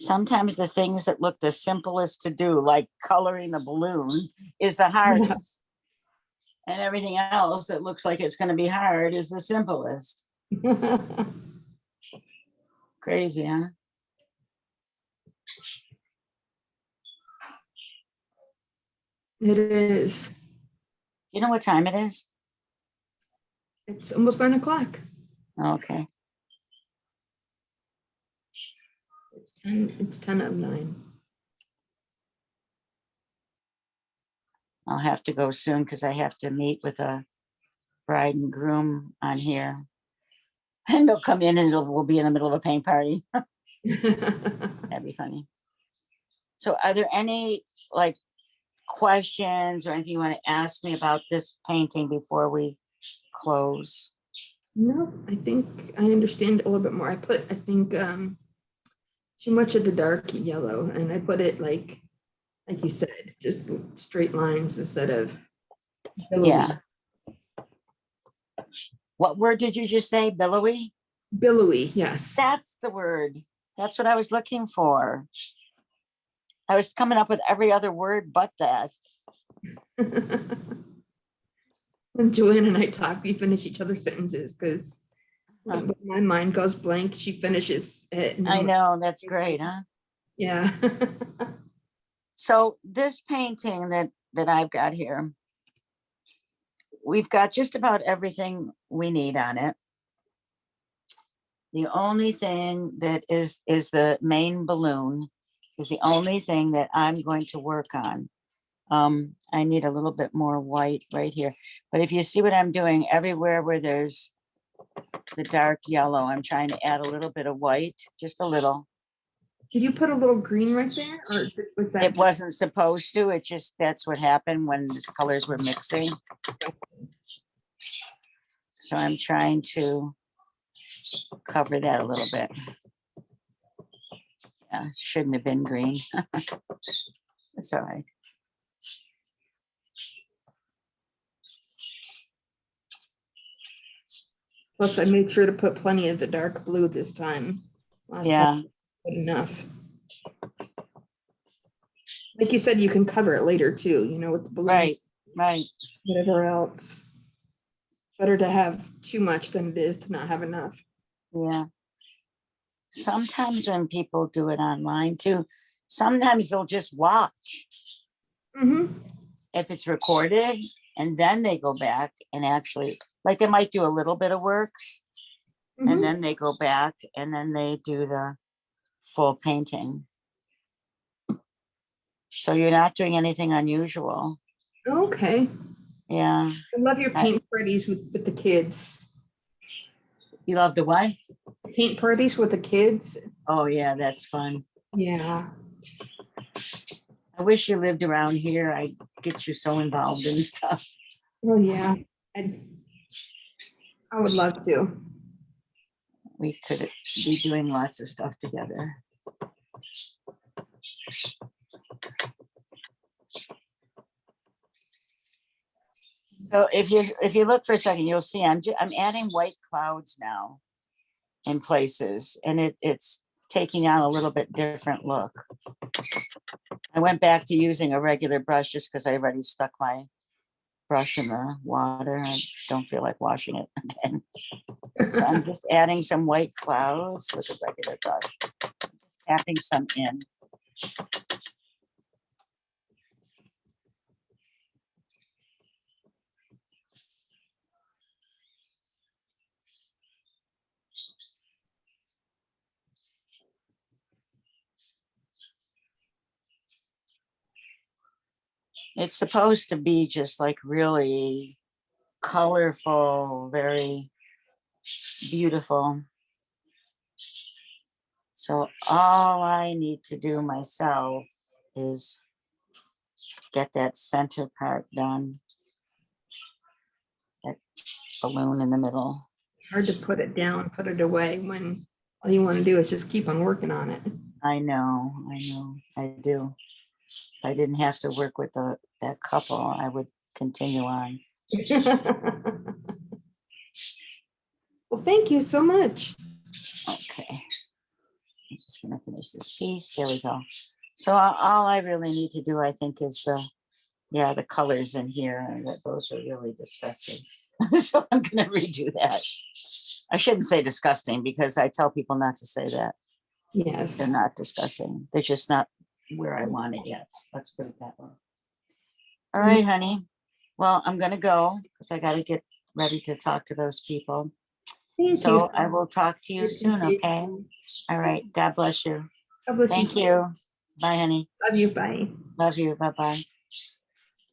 Sometimes the things that look the simplest to do, like coloring a balloon, is the hardest. And everything else that looks like it's going to be hard is the simplest. Crazy, huh? It is. You know what time it is? It's almost 9 o'clock. Okay. It's 10 of 9. I'll have to go soon because I have to meet with a bride and groom on here. And they'll come in and we'll be in the middle of a paint party. That'd be funny. So are there any like questions or anything you want to ask me about this painting before we close? No, I think I understand a little bit more. I think too much of the dark yellow and I put it like you said, just straight lines instead of billowy. Yeah. What word did you just say? Billowy? Billowy, yes. That's the word. That's what I was looking for. I was coming up with every other word but that. When Joanne and I talk, we finish each other's sentences because when my mind goes blank, she finishes it. and I I'm like, know, that's great, huh? yeah. So this painting that I've got here, we've got just about everything we need on it. The only thing that is the main balloon is the only thing that I'm going to work on. I need a little bit more white right here. But if you see what I'm doing, everywhere where there's the dark yellow, I'm trying to add a little bit of white, just a little. Did you put a little green right there or was that? It wasn't supposed to, it just, that's what happened when the colors were mixing. So I'm trying to cover that a little bit. Yeah, shouldn't have been green. It's all right. Plus I made sure to put plenty of the dark blue this time. Last Yeah, time, I put enough. Like you said, you can cover it later too, with the balloons. right. Whatever else. Better to have too much than it is to not have enough. Yeah. Sometimes when people do it online too, sometimes they'll just watch Mm-hmm. if it's recorded and then they go back and actually, like they might do a little bit of work and then they go back and then they do the full painting. So you're not doing anything unusual. Okay. Yeah. I love your paint parties with the kids. You love the what? Paint parties with the kids. Oh yeah, that's fun. Yeah. I wish you lived around here. I'd get you so involved in stuff. Oh yeah. I would love to. We could be doing lots of stuff together. So if you look for a second, you'll see I'm adding white clouds now in places, and it's taking on a little bit different look. I went back to using a regular brush just because I already stuck my brush in the water. I don't feel like washing it again. So I'm just adding some white clouds with a regular brush, just tapping some in. It's supposed to be just like really colorful, very beautiful. So all I need to do myself is get that center part done. That balloon in the middle. It's hard to put it down, put it away when all you want to do is just keep on working on it. I know, I do. If I didn't have to work with that couple, I would continue on. Well, thank you so much. Okay. I'm just gonna finish this piece. There we go. So all I really need to do, I think, is the colors in here, and those are really disgusting. So I'm gonna redo that. I shouldn't say disgusting because I tell people not to say that. Yes. They're not disgusting. They're just not where I want it yet. Let's put it that way. All right, honey. Well, I'm gonna go because I gotta get ready to talk to those people. Thank you. So I will talk to you soon, Appreciate okay? you. All right. God bless you. God bless Thank you. Bye, honey. Love you. Bye. Love you. Bye-bye.